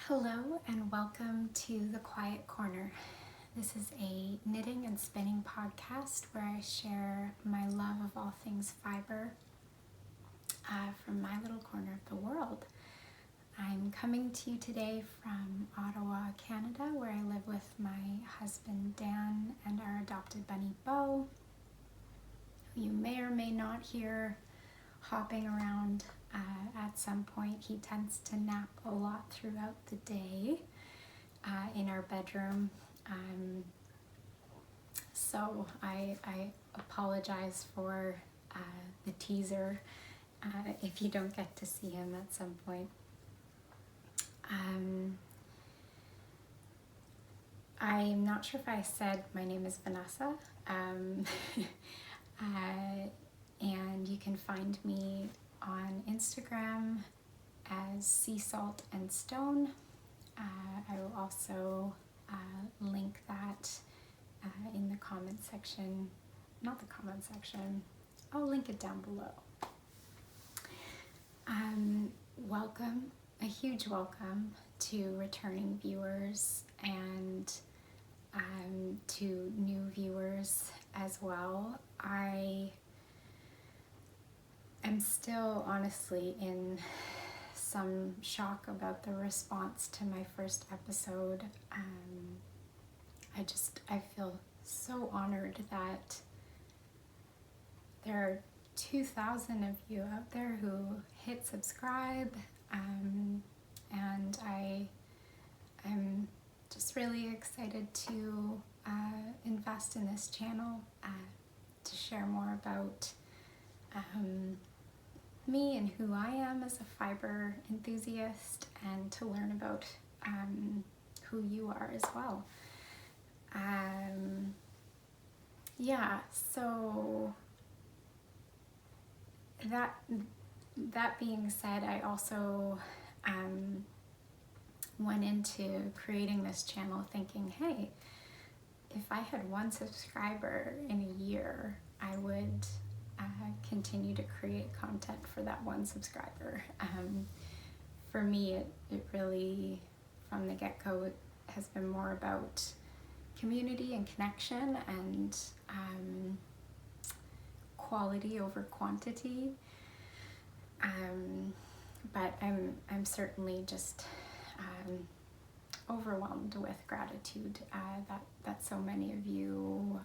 Hello and welcome to The Quiet Corner. This is a knitting and spinning podcast where I share my love of all things fiber from my little corner of the world. I'm coming to you today from Ottawa, Canada, where I live with my husband Dan and our adopted bunny Bo, who you may or may not hear hopping around at some point. He tends to nap a lot throughout the day in our bedroom. So I apologize for the teaser if you don't get to see him at some point. I'm not sure if I said my name is Vanessa. And you can find me on Instagram as Sea Salt and Stone. I will also link that in the comment section. Not the comment section, I'll link it down below. Welcome, a huge welcome to returning viewers and to new viewers as well. I am still honestly in some shock about the response to my first episode. I feel so honored that there are 2,000 of you out there who hit subscribe, and I'm just really excited to invest in this channel to share more about me and who I am as a fiber enthusiast, and to learn about who you are as well. So that being said, I also went into creating this channel thinking, hey, if I had one subscriber in a year, I would continue to create content for that one subscriber. For me, it really, from the get-go, it has been more about community and connection and quality over quantity. But I'm certainly just overwhelmed with gratitude that so many of you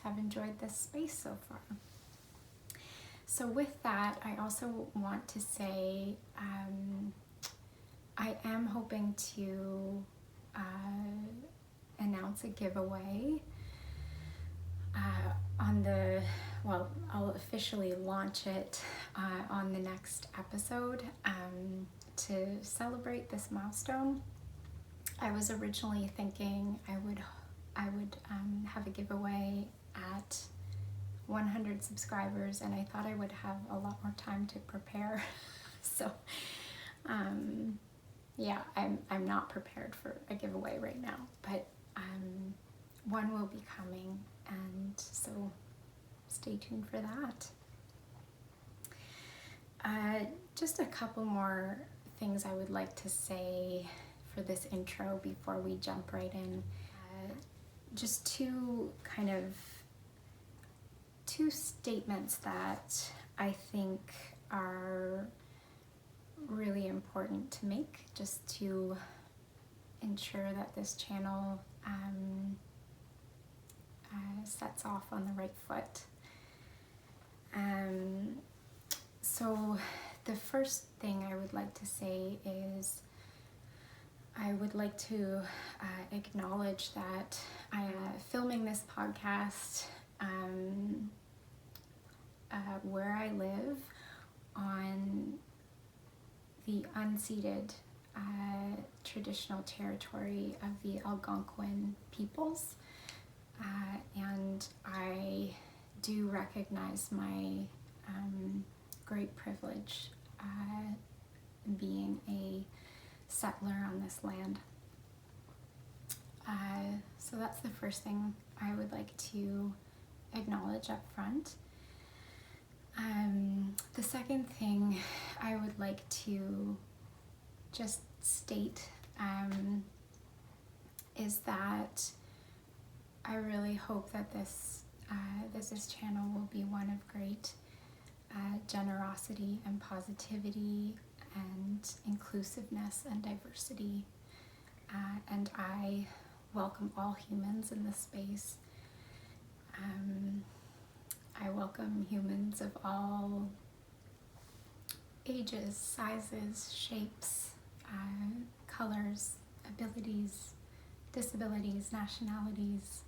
have enjoyed this space so far. So with that, I also want to say I am hoping to announce a giveaway I'll officially launch it on the next episode to celebrate this milestone. I was originally thinking I would have a giveaway at 100 subscribers, and I thought I would have a lot more time to prepare. So I'm not prepared for a giveaway right now, but one will be coming, and so stay tuned for that. Just a couple more things I would like to say for this intro before we jump right in. Just two statements that I think are really important to make, just to ensure that this channel sets off on the right foot. So the first thing I would like to say is I would like to acknowledge that I'm filming this podcast where I live on the unceded traditional territory of the Algonquin peoples, and I do recognize my great privilege being a settler on this land. So that's the first thing I would like to acknowledge up front. The second thing I would like to just state is that I really hope that this channel will be one of great generosity and positivity and inclusiveness and diversity. And I welcome all humans in this space. I welcome humans of all ages, sizes, shapes, colors, abilities, disabilities, nationalities,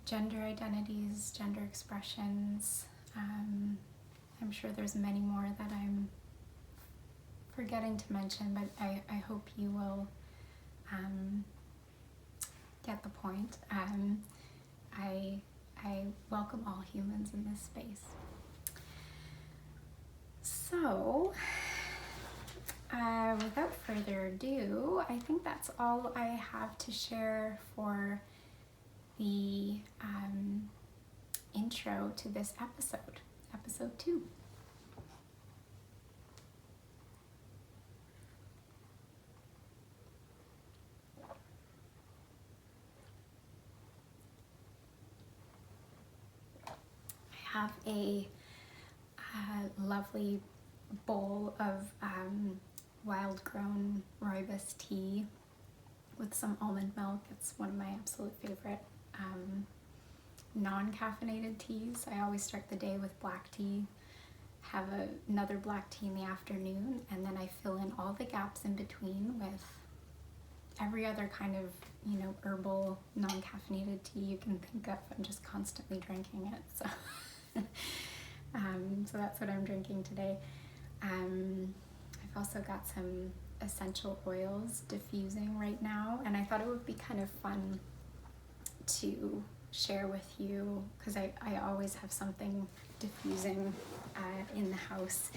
gender identities, gender expressions. I'm sure there's many more that I'm forgetting to mention, but I hope you will get the point. I welcome all humans in this space. So, without further ado, I think that's all I have to share for the intro to this episode 2. I have a lovely bowl of wild grown rooibos tea with some almond milk. It's one of my absolute favorite non-caffeinated teas. I always start the day with black tea, have another black tea in the afternoon, and then I fill in all the gaps in between with every other kind of, herbal non-caffeinated tea you can think of. I'm just constantly drinking it. So so that's what I'm drinking today. I've also got some essential oils diffusing right now, and I thought it would be kind of fun to share with you because I always have something diffusing in the house.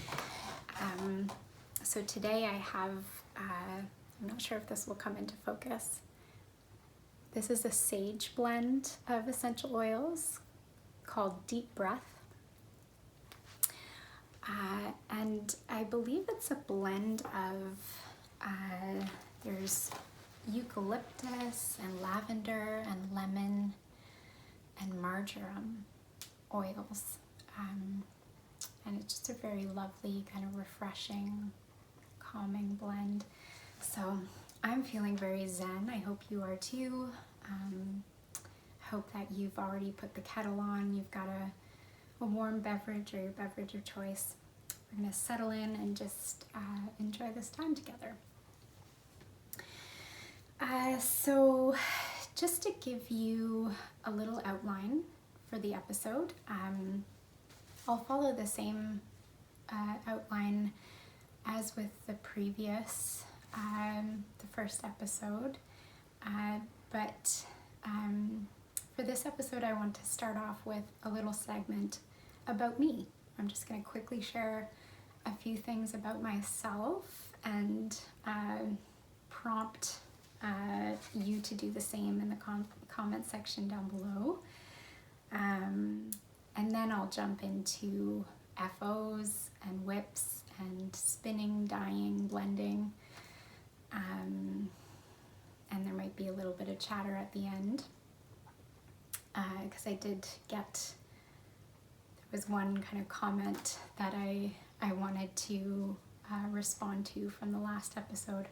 So today I have, I'm not sure if this will come into focus. This is a sage blend of essential oils called Deep Breath. And I believe it's a blend of, there's eucalyptus and lavender and lemon and marjoram oils. And it's just a very lovely, kind of refreshing, calming blend. So I'm feeling very zen. I hope you are too. I hope that you've already put the kettle on. You've got a warm beverage or your beverage of choice. We're going to settle in and just enjoy this time together. So just to give you a little outline for the episode, I'll follow the same outline as with the previous, the first episode, but for this episode I want to start off with a little segment about me. I'm just going to quickly share a few things about myself and prompt you to do the same in the comment section down below. And then I'll jump into FOs and whips and spinning, dyeing, blending. And there might be a little bit of chatter at the end. Because I did get, there was one kind of comment that I wanted to respond to from the last episode.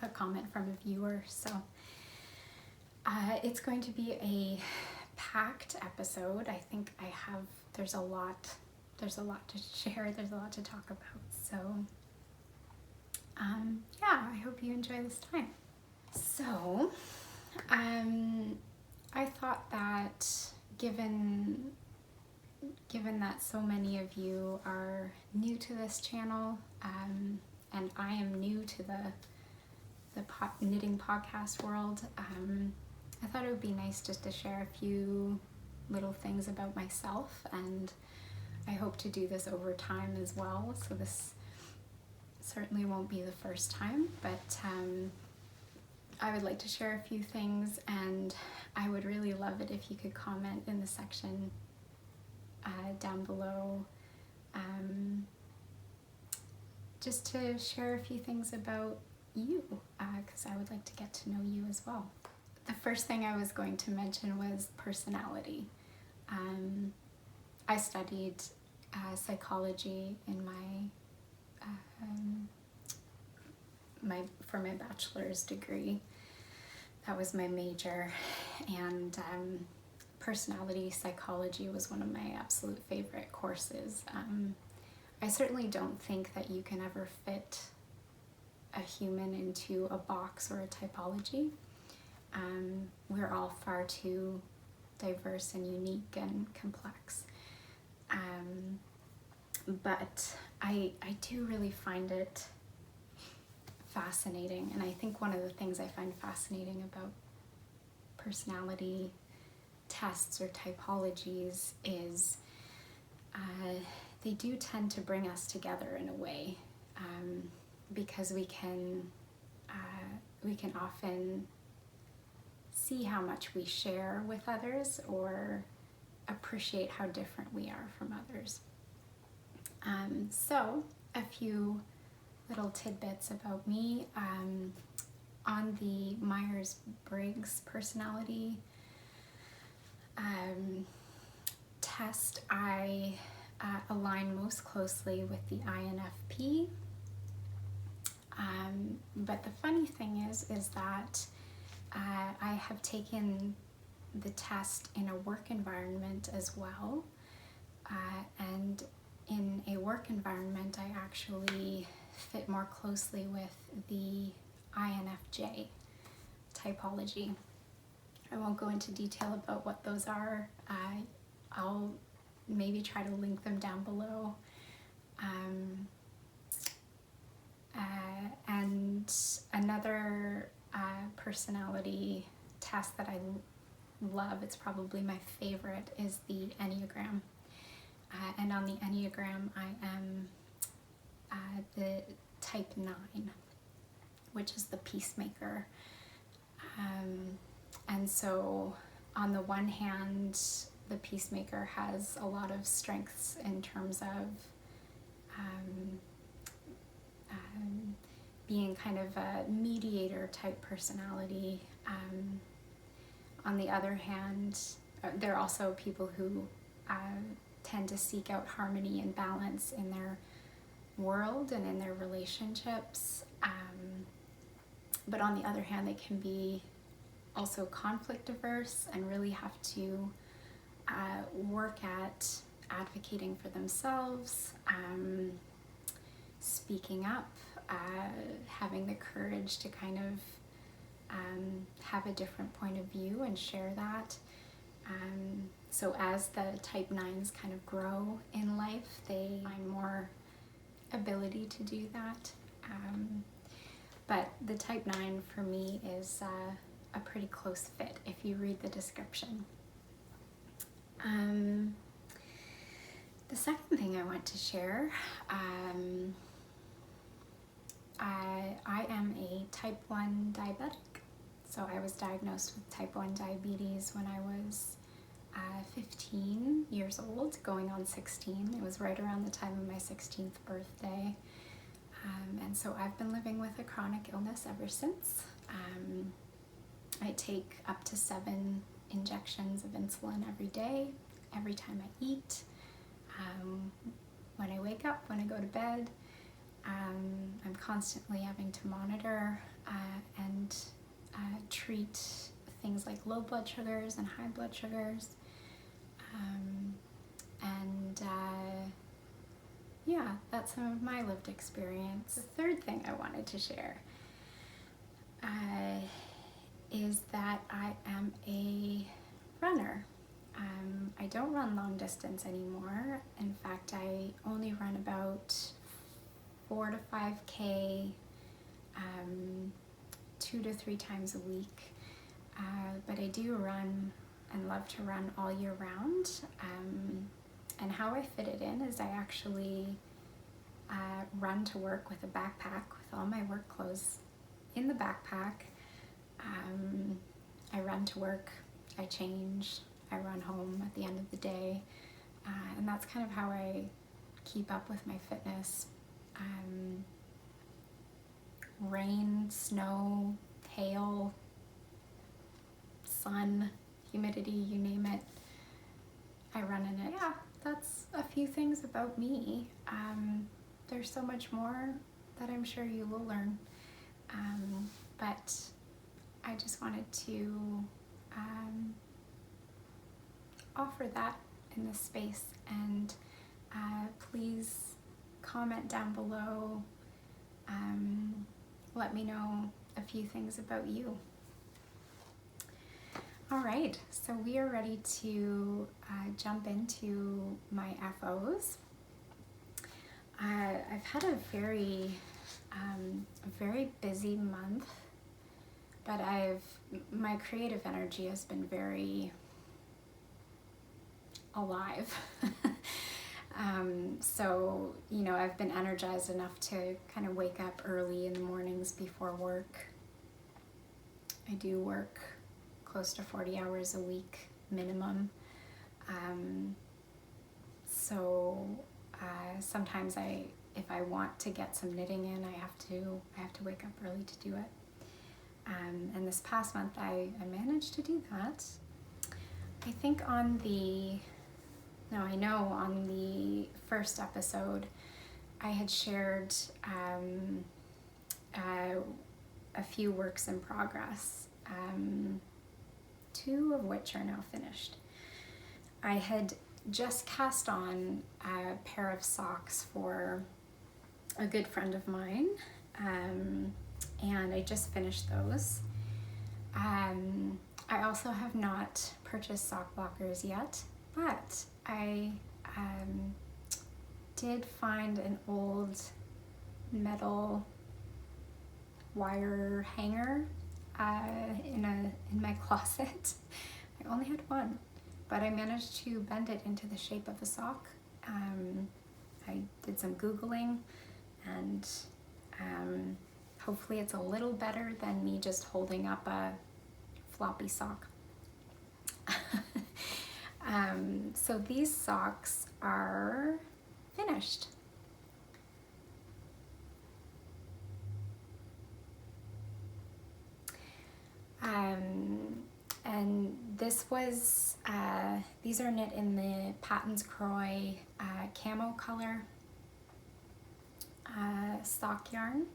A comment from a viewer. So it's going to be a packed episode. I think there's a lot to share, there's a lot to talk about. So yeah, I hope you enjoy this time. So I thought that given that so many of you are new to this channel, and I am new to the knitting podcast world, I thought it would be nice just to share a few little things about myself, and I hope to do this over time as well. So this certainly won't be the first time, but I would like to share a few things, and I would really love it if you could comment in the section down below, just to share a few things about you, because I would like to get to know you as well. The first thing I was going to mention was personality. I studied psychology in for my bachelor's degree. That was my major, and personality psychology was one of my absolute favorite courses. I certainly don't think that you can ever fit a human into a box or a typology. We're all far too diverse and unique and complex. But I do really find it fascinating, and I think one of the things I find fascinating about personality tests or typologies is they do tend to bring us together in a way, because we can often see how much we share with others or appreciate how different we are from others. So a few little tidbits about me. On the Myers-Briggs personality test, I align most closely with the INFP. But the funny thing is that I have taken the test in a work environment as well. And in a work environment, I actually fit more closely with the INFJ typology. I won't go into detail about what those are. I'll maybe try to link them down below. And another personality test that I love, it's probably my favorite, is the Enneagram. And on the Enneagram, I am the type 9, which is the peacemaker. And so on the one hand, the peacemaker has a lot of strengths in terms of being kind of a mediator type personality. On the other hand, there are also people who tend to seek out harmony and balance in their world and in their relationships. But on the other hand, they can be also conflict averse and really have to work at advocating for themselves, speaking up, having the courage to kind of have a different point of view and share that. So as the type 9s kind of grow in life, they find more ability to do that. But the type 9 for me is a pretty close fit if you read the description. The second thing I want to share, I am a type 1 diabetic. So I was diagnosed with type 1 diabetes when I was 15 years old, going on 16. It was right around the time of my 16th birthday. And so I've been living with a chronic illness ever since. I take up to 7 injections of insulin every day, every time I eat, when I wake up, when I go to bed. I'm constantly having to monitor and treat things like low blood sugars and high blood sugars. Yeah, that's some of my lived experience. The third thing I wanted to share is that I am a runner. I don't run long distance anymore. In fact, I only run about 4 to 5K 2 to 3 times a week. But I do run and love to run all year round. And how I fit it in is I actually run to work with a backpack with all my work clothes in the backpack. I run to work, I change, I run home at the end of the day. And that's kind of how I keep up with my fitness. rain, snow, hail, sun, humidity, you name it, I run in it. Yeah, that's a few things about me. There's so much more that I'm sure you will learn. But I just wanted to offer that in this space, and please comment down below. Let me know a few things about you. All right, so we are ready to jump into my FOs. I've had a very busy month, but my creative energy has been very alive. So, you know, I've been energized enough to kind of wake up early in the mornings before work. I do work close to 40 hours a week minimum. So sometimes if I want to get some knitting in, I have to wake up early to do it. And this past month I managed to do that. I think on the first episode I had shared a few works in progress, 2 of which are now finished. I had just cast on a pair of socks for a good friend of mine, and I just finished those. I also have not purchased sock blockers yet, but I did find an old metal wire hanger in my closet. I only had one, but I managed to bend it into the shape of a sock. I did some Googling, and hopefully it's a little better than me just holding up a floppy sock. So these socks are finished. And this was, these are knit in the Patton's Croy camo color sock yarn.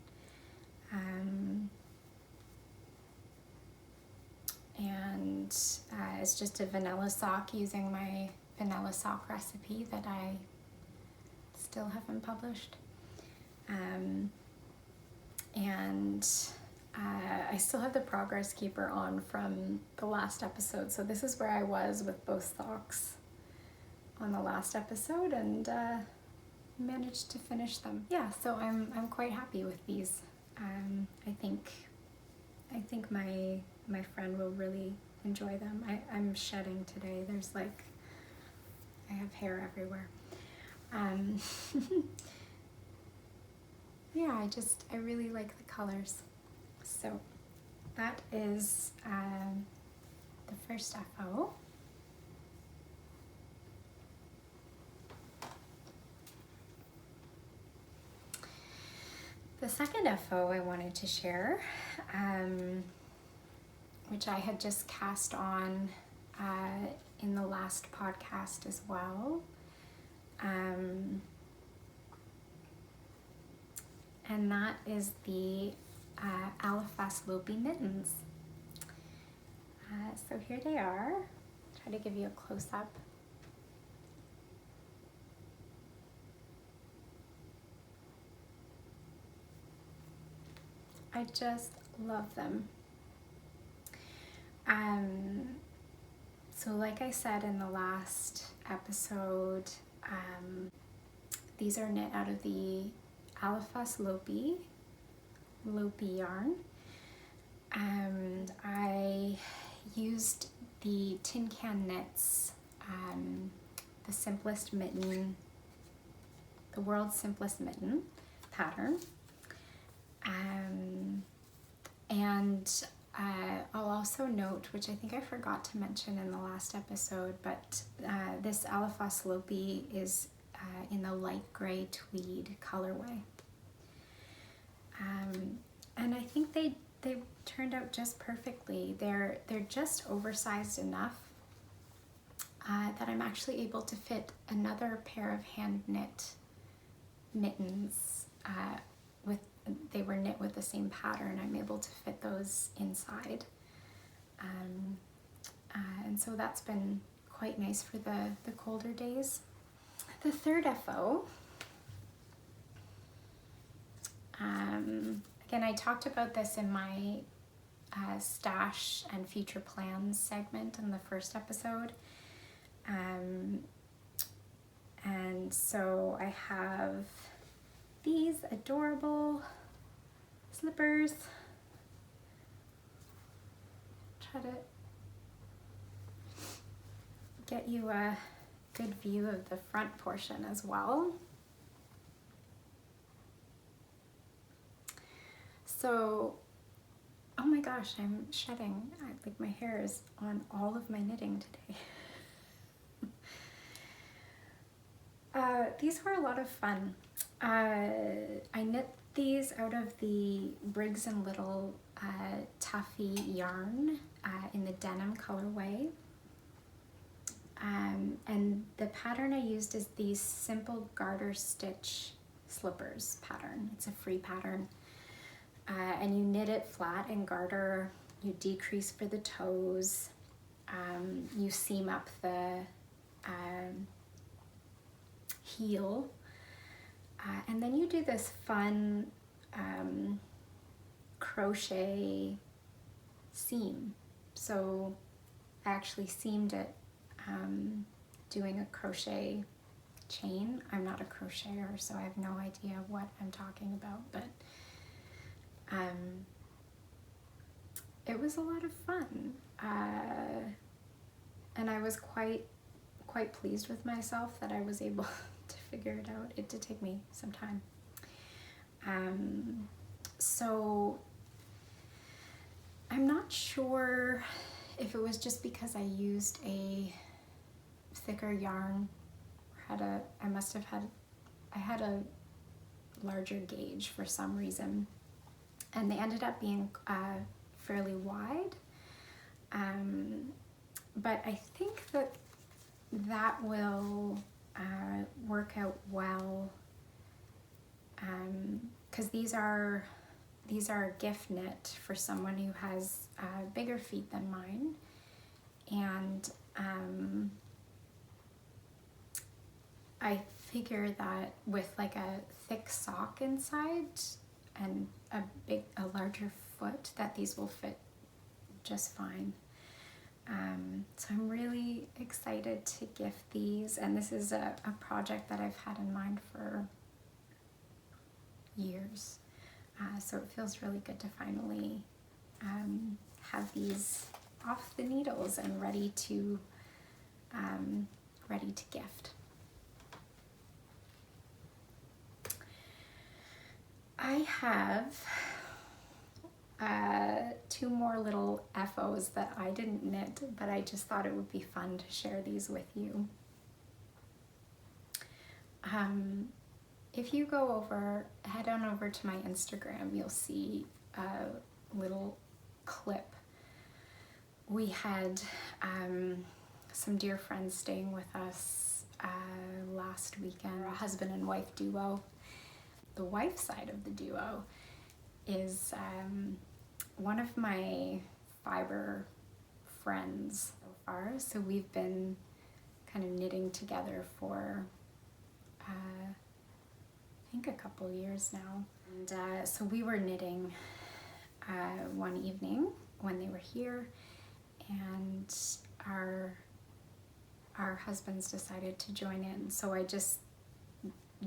And it's just a vanilla sock using my vanilla sock recipe that I still haven't published. And I still have the progress keeper on from the last episode. So this is where I was with both socks on the last episode, and managed to finish them. Yeah, so I'm quite happy with these. I think my friend will really enjoy them. I'm shedding today. There's like, I have hair everywhere. Yeah, I really like the colors. So that is the first FO. The second FO I wanted to share, which I had just cast on in the last podcast as well. And that is the Alafas Lopi mittens. So here they are. Try to give you a close-up. I just love them. So like I said in the last episode, these are knit out of the Alafas Lopi yarn. I used the Tin Can Knits, the simplest mitten, the world's simplest mitten pattern. And I'll also note, which I think I forgot to mention in the last episode, but this Alafas Lopi is in the light gray tweed colorway. And I think they turned out just perfectly. They're just oversized enough that I'm actually able to fit another pair of hand knit mittens they were knit with the same pattern. I'm able to fit those inside. And so that's been quite nice for the colder days. The third FO, again, I talked about this in my stash and future plans segment in the first episode. And so I have these adorable slippers. Try to get you a good view of the front portion as well. So, oh my gosh, I'm shedding. Like my hair is on all of my knitting today. These were a lot of fun. I knit these out of the Briggs & Little Tuffy yarn in the denim colorway. And the pattern I used is the simple garter stitch slippers pattern. It's a free pattern. And you knit it flat and garter, you decrease for the toes, you seam up the heel, and then you do this fun crochet seam. So I actually seamed it doing a crochet chain. I'm not a crocheter, so I have no idea what I'm talking about, but it was a lot of fun, and I was quite pleased with myself that I was able to figure it out. It did take me some time. So I'm not sure if it was just because I used a thicker yarn, or I had a larger gauge for some reason, and they ended up being fairly wide, but I think that will work out well, because these are gift knit for someone who has bigger feet than mine, and I figure that with like a thick sock inside and a larger foot, that these will fit just fine. So I'm really excited to gift these, and this is a project that I've had in mind for years. So it feels really good to finally have these off the needles and ready to gift. I have two more little FOs that I didn't knit, but I just thought it would be fun to share these with you. If you head on over to my Instagram, you'll see a little clip. We had some dear friends staying with us last weekend, a husband and wife duo. The wife side of the duo is one of my fibre friends so far. So we've been kind of knitting together for I think a couple years now. And so we were knitting one evening when they were here, and our husbands decided to join in. So I just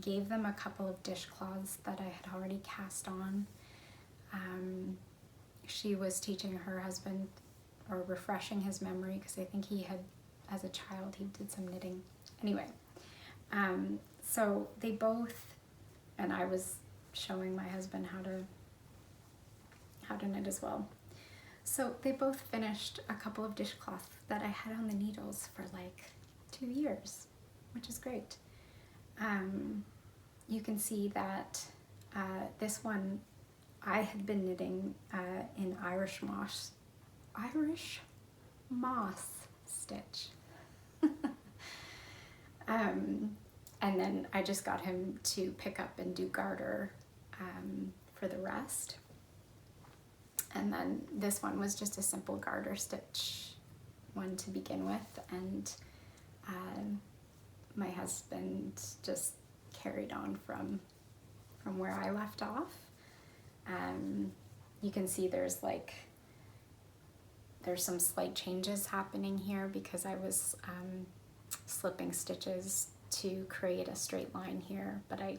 gave them a couple of dishcloths that I had already cast on. She was teaching her husband, or refreshing his memory, because I think he had, as a child, he did some knitting. Anyway, so they both, and I was showing my husband how to knit as well. So they both finished a couple of dishcloths that I had on the needles for like 2 years, which is great. You can see that this one I had been knitting in Irish moss stitch. And then I just got him to pick up and do garter for the rest. And then this one was just a simple garter stitch one to begin with, and my husband just carried on from where I left off. You can see there's some slight changes happening here because I was slipping stitches to create a straight line here, but I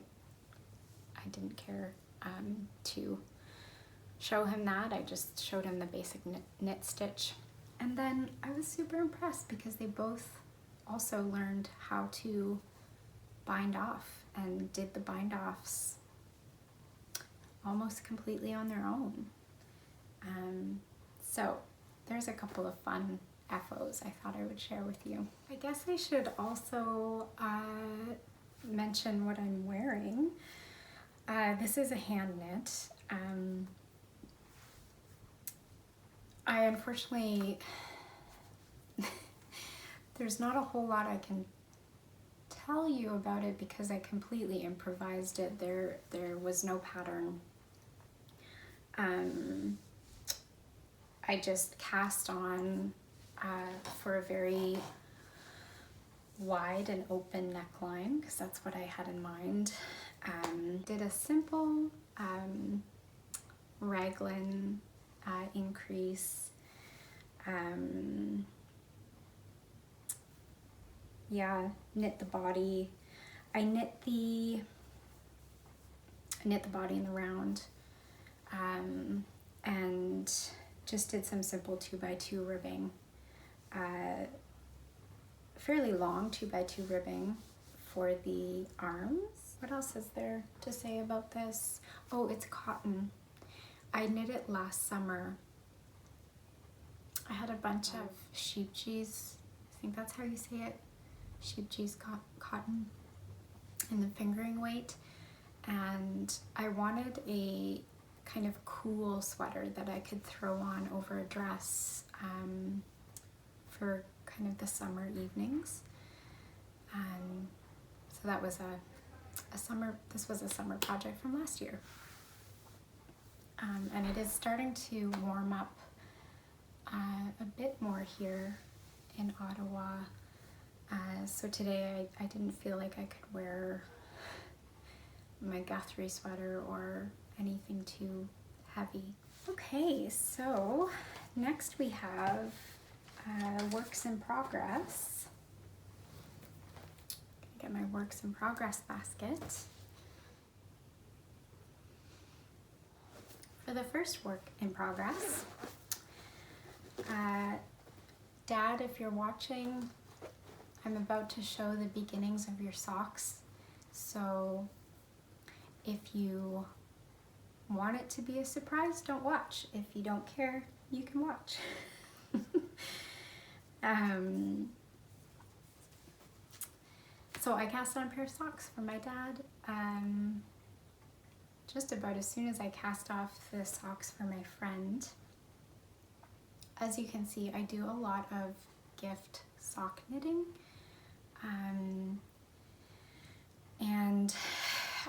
didn't care to show him that. I just showed him the basic knit stitch. And then I was super impressed because they both also learned how to bind off and did the bind offs almost completely on their own. So there's a couple of fun FOs I thought I would share with you. I guess I should also mention what I'm wearing. This is a hand knit. I unfortunately, there's not a whole lot I can tell you about it because I completely improvised it. There was no pattern. I just cast on for a very wide and open neckline because that's what I had in mind. Did a simple raglan increase. Yeah, knit the body. I knit the body in the round, and just did some simple 2x2 ribbing, fairly long 2x2 ribbing for the arms. What else is there to say about this? Oh, it's cotton. I knit it last summer. I had a bunch of sheep cheese, I think that's how you say it, sheep cheese cotton in the fingering weight, and I wanted a kind of cool sweater that I could throw on over a dress for kind of the summer evenings. So that was this was a summer project from last year. And it is starting to warm up a bit more here in Ottawa. So today I didn't feel like I could wear my Guthrie sweater or anything too heavy. Okay, so next we have works in progress. Get my works in progress basket. For the first work in progress, Dad, if you're watching, I'm about to show the beginnings of your socks. So if you want it to be a surprise, don't watch. If you don't care, you can watch. So I cast on a pair of socks for my dad. Just about as soon as I cast off the socks for my friend. As you can see, I do a lot of gift sock knitting. And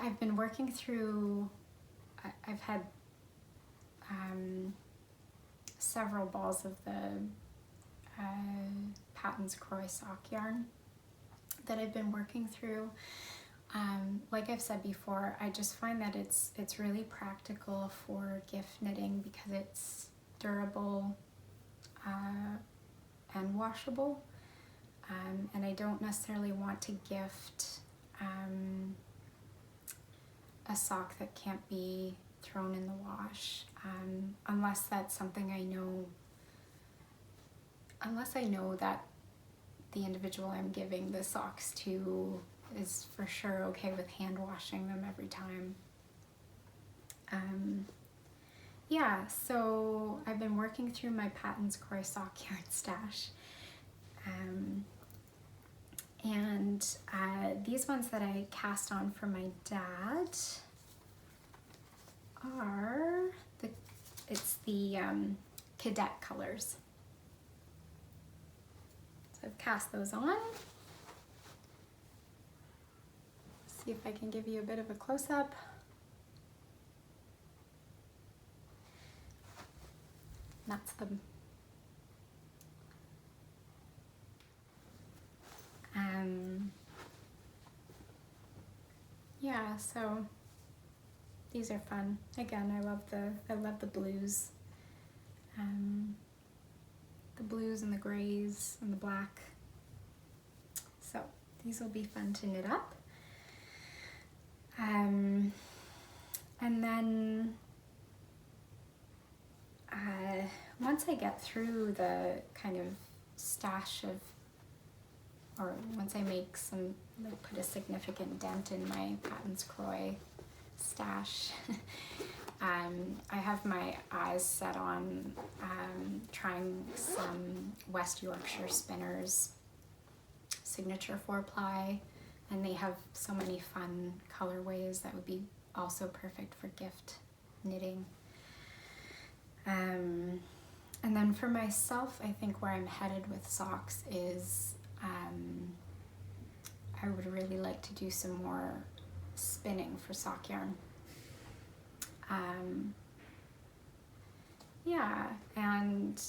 I've been working through, I've had several balls of the Patton's Croy sock yarn that I've been working through. Like I've said before, I just find that it's really practical for gift knitting because it's durable and washable, and I don't necessarily want to gift a sock that can't be thrown in the wash, unless that's something I know, unless I know that the individual I'm giving the socks to is for sure okay with hand washing them every time. Yeah, so I've been working through my Patton's Croy sock yarn stash. And these ones that I cast on for my dad are it's the cadet colors. So I've cast those on. See if I can give you a bit of a close-up. That's them. Yeah, so these are fun. Again, I love the blues. The blues and the grays and the black. So these will be fun to knit up. And then once I get through the kind of stash of, or once I make some, like put a significant dent in my Patton's Croix stash, I have my eyes set on trying some West Yorkshire Spinners signature 4-ply, and they have so many fun colorways that would be also perfect for gift knitting. And then for myself, I think where I'm headed with socks is I would really like to do some more spinning for sock yarn. Yeah, and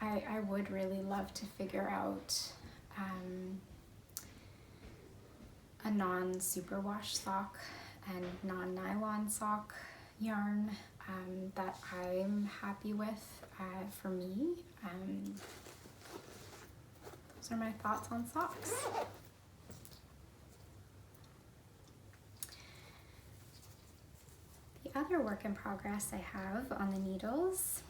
I would really love to figure out a non-superwash sock and non-nylon sock yarn that I'm happy with for me. Those are my thoughts on socks. The other work in progress I have on the needles,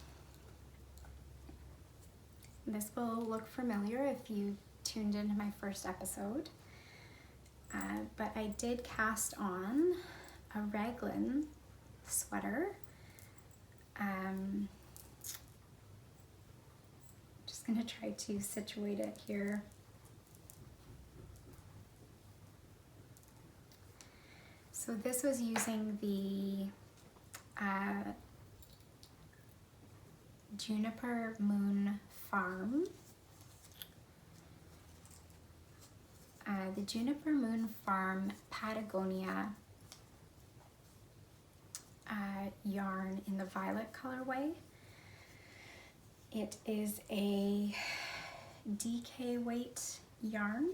this will look familiar if you tuned into my first episode, but I did cast on a raglan sweater. Just gonna try to situate it here. So this was using the Juniper Moon Farm. The Juniper Moon Farm Patagonia yarn in the violet colorway. It is a DK weight yarn,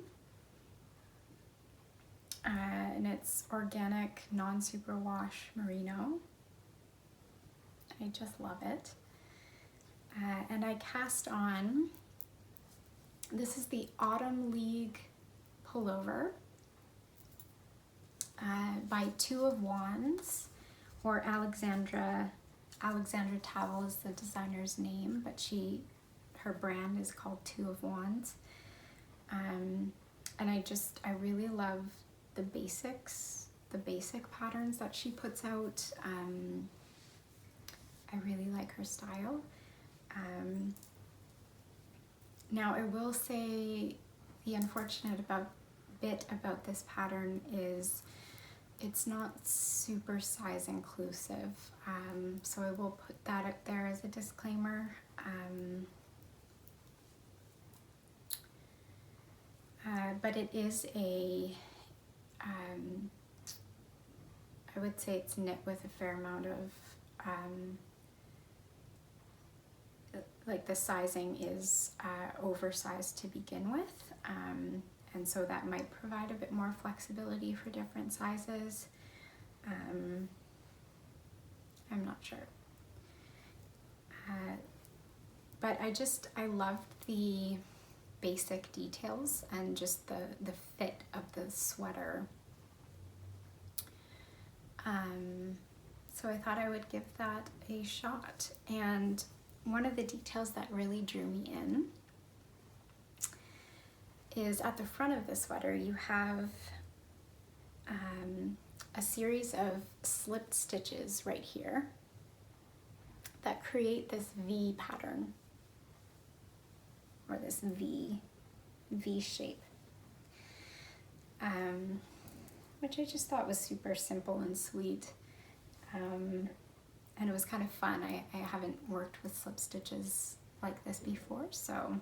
and it's organic, non-superwash merino. I just love it. And I cast on, this is the Autumn League pullover by Two of Wands, or Alexandra Tavel is the designer's name, but her brand is called Two of Wands. And I really love the basic patterns that she puts out. I really like her style. Now I will say the unfortunate bit about this pattern is it's not super size inclusive, so I will put that up there as a disclaimer. But it is I would say it's knit with a fair amount of, like the sizing is oversized to begin with. And so that might provide a bit more flexibility for different sizes. I'm not sure. But I loved the basic details and just the fit of the sweater. So I thought I would give that a shot. And one of the details that really drew me in is at the front of the sweater you have a series of slipped stitches right here that create this V pattern, or this V shape, which I just thought was super simple and sweet. And it was kind of fun. I haven't worked with slip stitches like this before, so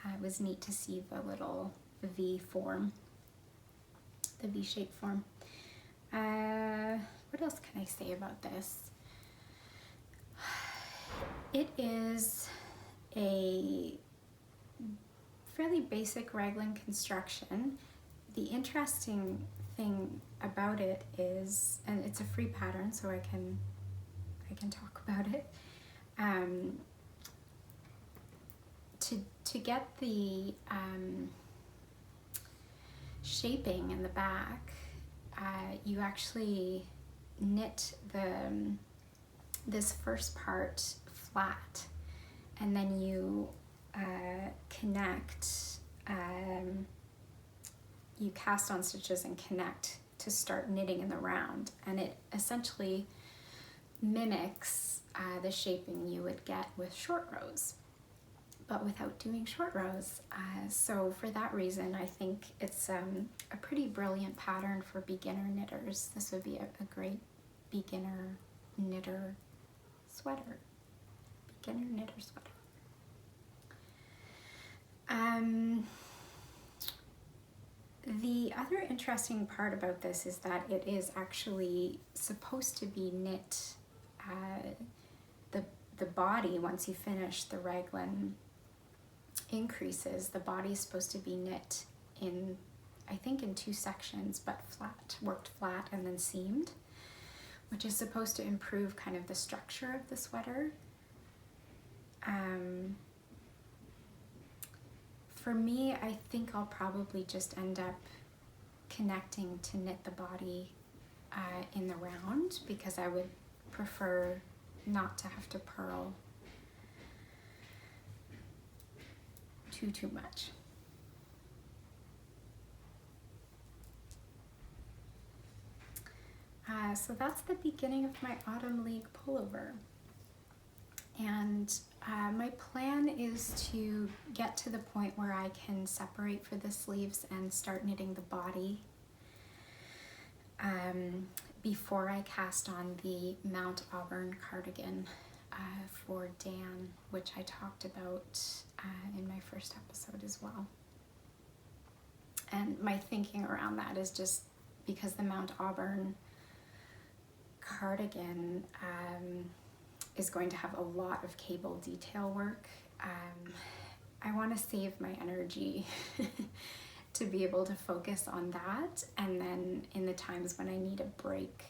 it was neat to see the little V form, the V-shaped form. What else can I say about this? It is a fairly basic raglan construction. The interesting thing about it is, and it's a free pattern, so I can talk about it. To get the shaping in the back, you actually knit this first part flat, and then you connect, you cast on stitches and connect to start knitting in the round, and it essentially mimics the shaping you would get with short rows, but without doing short rows. So for that reason, I think it's a pretty brilliant pattern for beginner knitters. This would be a great beginner knitter sweater. Beginner knitter sweater. The other interesting part about this is that it is actually supposed to be knit, the body, once you finish the raglan increases, the body is supposed to be knit in, I think, in 2 sections, but flat, worked flat and then seamed, which is supposed to improve kind of the structure of the sweater. For me, I think I'll probably just end up connecting to knit the body in the round, because I would prefer not to have to purl too much. So that's the beginning of my Autumn League pullover. And my plan is to get to the point where I can separate for the sleeves and start knitting the body before I cast on the Mount Auburn cardigan for Dan, which I talked about in my first episode as well. And my thinking around that is just because the Mount Auburn cardigan is going to have a lot of cable detail work. I want to save my energy to be able to focus on that, and then in the times when I need a break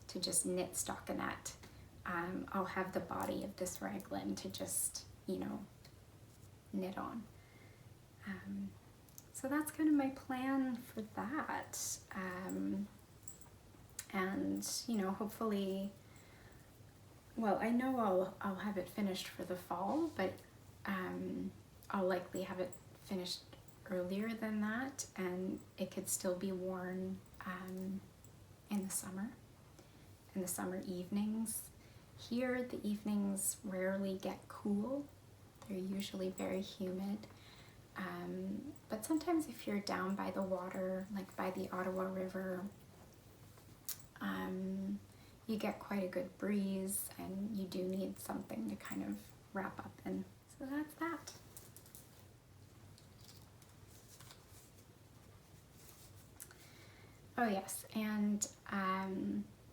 to just knit stockinette, I'll have the body of this raglan to just, knit on. So that's kind of my plan for that. And, hopefully, well, I know I'll have it finished for the fall, but I'll likely have it finished earlier than that, and it could still be worn in the summer evenings. Here, the evenings rarely get cool. They're usually very humid. But sometimes if you're down by the water, like by the Ottawa River, you get quite a good breeze, and you do need something to kind of wrap up in. So that's that. Oh yes, and I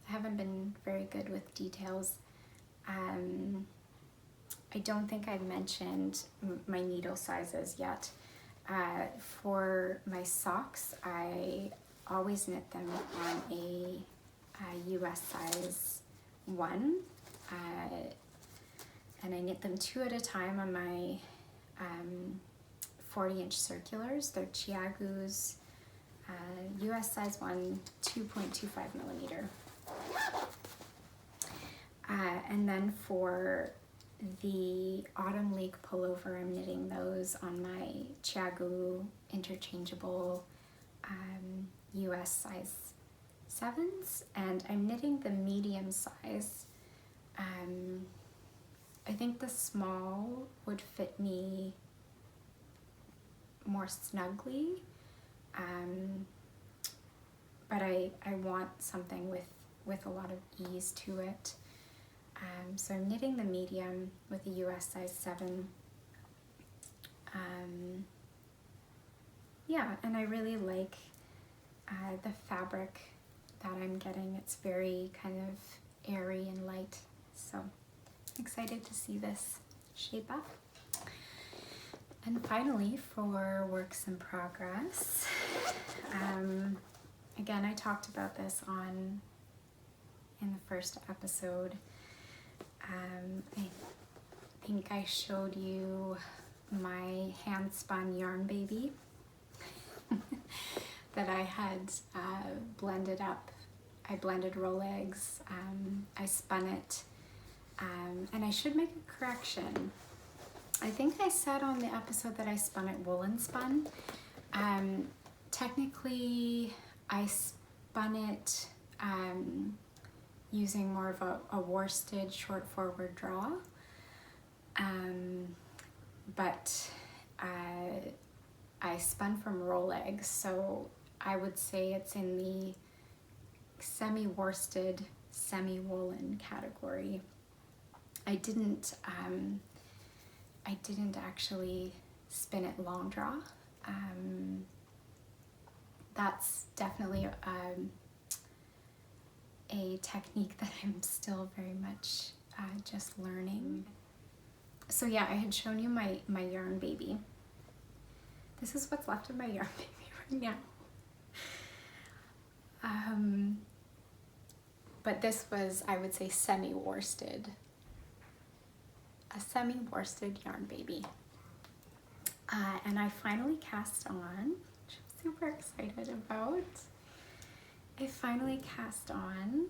haven't been very good with details. I don't think I've mentioned my needle sizes yet. For my socks, I always knit them on a US size 1, and I knit them 2 at a time on my 40-inch circulars. They're Chiagu's US size 1, 2.25 millimeter. And then for the Autumn League pullover, I'm knitting those on my Chiagu interchangeable US size 7s, and I'm knitting the medium size. I think the small would fit me more snugly, but I want something with with a lot of ease to it. So I'm knitting the medium with a US size 7. Yeah, and I really like the fabric that I'm getting. It's very kind of airy and light, so I'm excited to see this shape up. And finally, for works in progress, again, I talked about this in the first episode. I think I showed you my hand spun yarn baby that I had blended up. I blended roll eggs, I spun it, and I should make a correction. I think I said on the episode that I spun it woolen spun. Technically, I spun it using more of a worsted short forward draw, but I spun from roll eggs, so I would say it's in the semi-worsted, semi-woolen category. I didn't actually spin it long draw. That's definitely a technique that I'm still very much just learning. So yeah, I had shown you my yarn baby. This is what's left of my yarn baby right now. But this was, I would say, semi-worsted. A semi-worsted yarn baby. And I finally cast on, which I'm super excited about. I finally cast on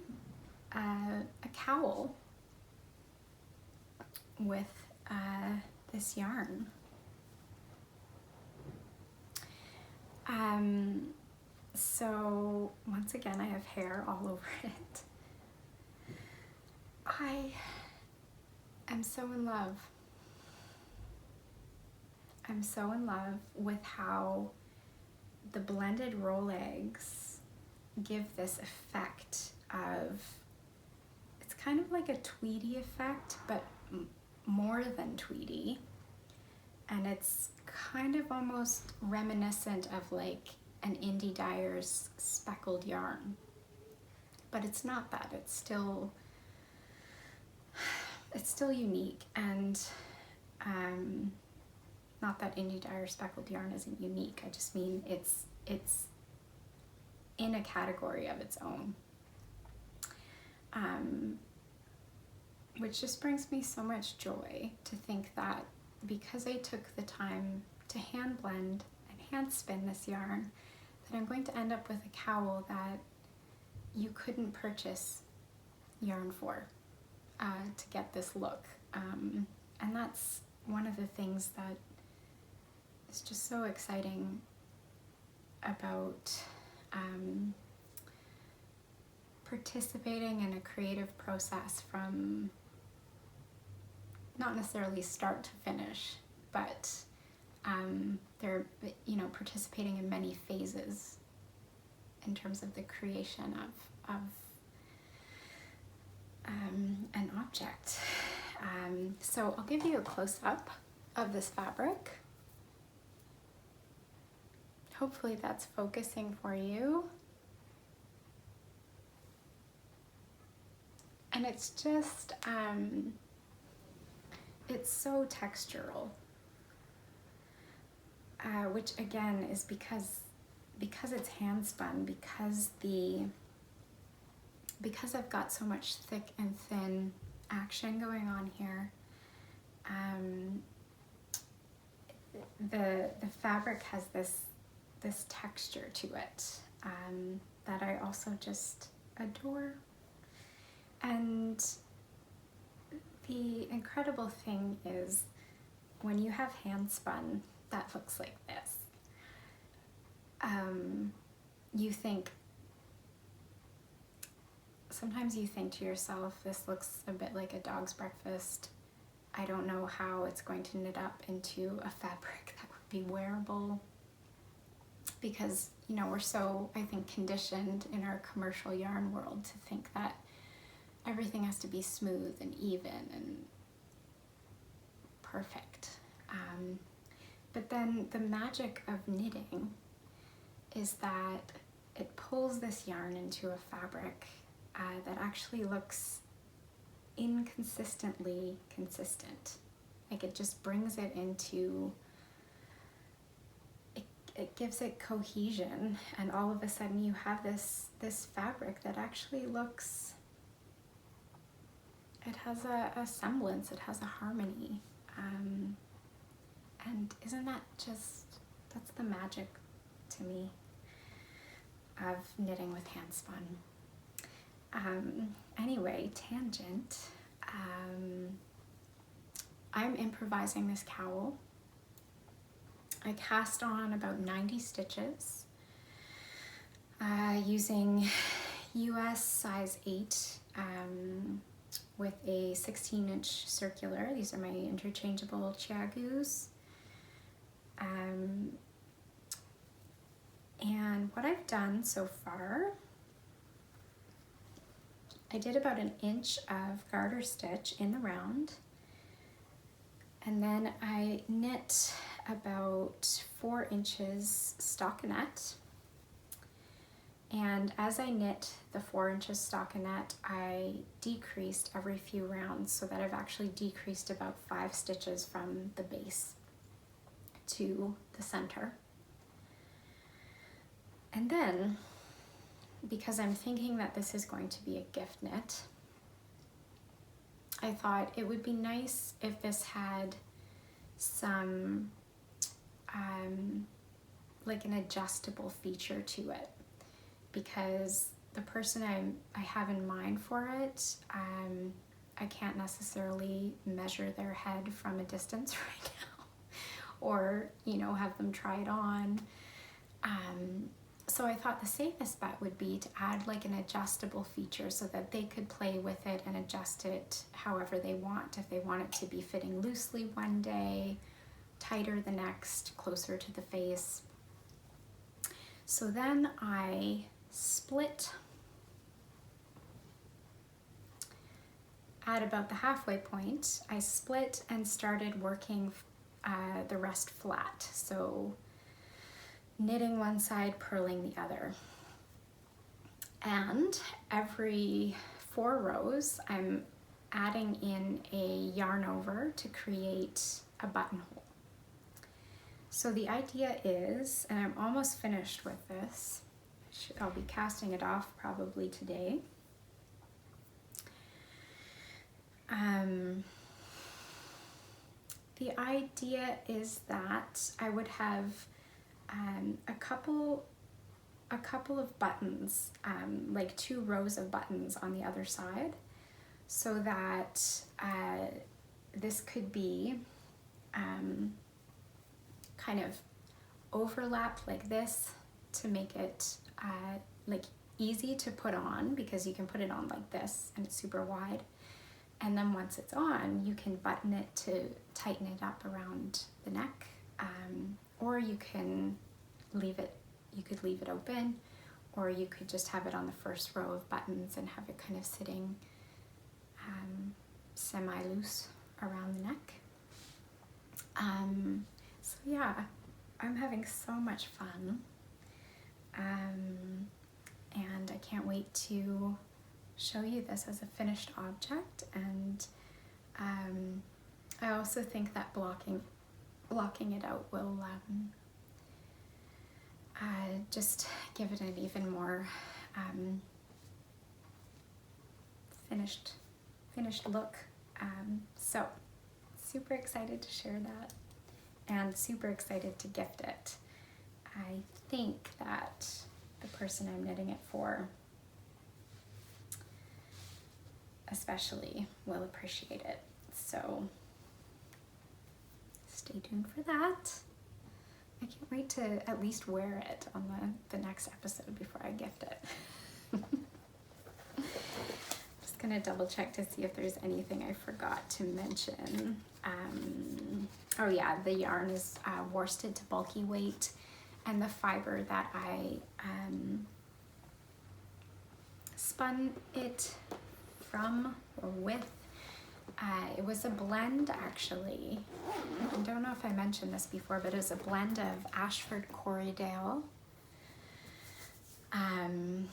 a cowl with this yarn. So once again, I have hair all over it. I am so in love. I'm so in love with how the blended roll eggs give this effect of, it's kind of like a tweedy effect, but more than tweedy. And it's kind of almost reminiscent of like an Indie Dyer's speckled yarn. But it's not that, it's still unique, and not that Indie Dyer speckled yarn isn't unique, I just mean it's in a category of its own. Which just brings me so much joy to think that because I took the time to hand blend and hand spin this yarn, that I'm going to end up with a cowl that you couldn't purchase yarn for to get this look. And that's one of the things that is just so exciting about participating in a creative process from not necessarily start to finish, but they're, participating in many phases in terms of the creation of an object. So I'll give you a close-up of this fabric. Hopefully that's focusing for you. And it's just, it's so textural, which again is because it's hand spun, because I've got so much thick and thin action going on here. The fabric has this texture to it that I also just adore. And the incredible thing is when you have hand spun that looks like this, sometimes you think to yourself, this looks a bit like a dog's breakfast. I don't know how it's going to knit up into a fabric that would be wearable. because, you know, we're so, I think, conditioned in our commercial yarn world to think that everything has to be smooth and even and perfect. But then the magic of knitting is that it pulls this yarn into a fabric that actually looks inconsistently consistent. Like it just brings it into, it gives it cohesion, and all of a sudden you have this fabric that actually looks, it has a semblance, it has a harmony. And isn't that just, that's the magic to me of knitting with hand spun. Anyway, tangent. I'm improvising this cowl. I cast on about 90 stitches using US size 8 with a 16-inch circular. These are my interchangeable chiagus. And what I've done so far, I did about an inch of garter stitch in the round, and then I knit about 4 inches stockinette. And as I knit the 4 inches stockinette, I decreased every few rounds, so that I've actually decreased about 5 stitches from the base to the center. And then, because I'm thinking that this is going to be a gift knit, I thought it would be nice if this had some like an adjustable feature to it, because the person I have in mind for it, I can't necessarily measure their head from a distance right now, or, you know, have them try it on. So I thought the safest bet would be to add like an adjustable feature so that they could play with it and adjust it however they want. If they want it to be fitting loosely one day, tighter the next, closer to the face. So then I split at about the halfway point. I split and started working the rest flat. So knitting one side, purling the other. And every 4 rows, I'm adding in a yarn over to create a buttonhole. So the idea is, and I'm almost finished with this, I'll be casting it off probably today. The idea is that I would have a couple of buttons, like 2 rows of buttons on the other side, so that this could be kind of overlapped like this to make it like easy to put on, because you can put it on like this and it's super wide, and then once it's on you can button it to tighten it up around the neck, or you can leave it, you could leave it open, or you could just have it on the first row of buttons and have it kind of sitting semi-loose around the neck. So yeah, I'm having so much fun, and I can't wait to show you this as a finished object. And I also think that blocking it out will just give it an even more finished look. So super excited to share that, and super excited to gift it. I think that the person I'm knitting it for especially will appreciate it. So stay tuned for that. I can't wait to at least wear it on the next episode before I gift it. Just gonna double check to see if there's anything I forgot to mention. Oh yeah, the yarn is worsted to bulky weight, and the fiber that I spun it from or with. It was a blend, actually. I don't know if I mentioned this before, but it was a blend of Ashford Corriedale and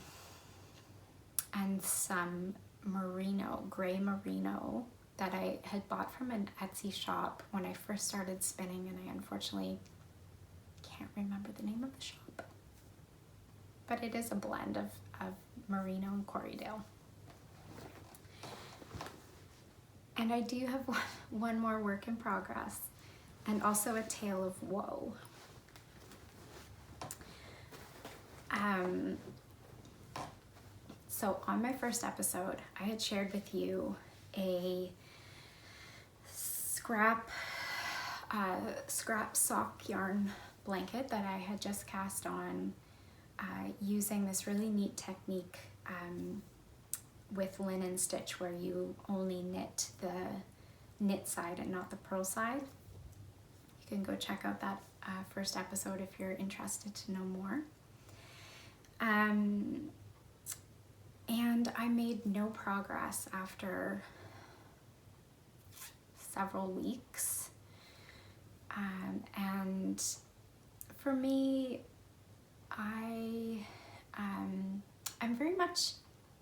some merino, gray merino, that I had bought from an Etsy shop when I first started spinning, and I unfortunately can't remember the name of the shop. But it is a blend of merino and Corriedale. And I do have one more work in progress, and also a tale of woe. So on my first episode, I had shared with you a scrap sock yarn blanket that I had just cast on using this really neat technique with linen stitch, where you only knit the knit side and not the purl side. You can go check out that first episode if you're interested to know more. And I made no progress after several weeks. And for me, I'm very much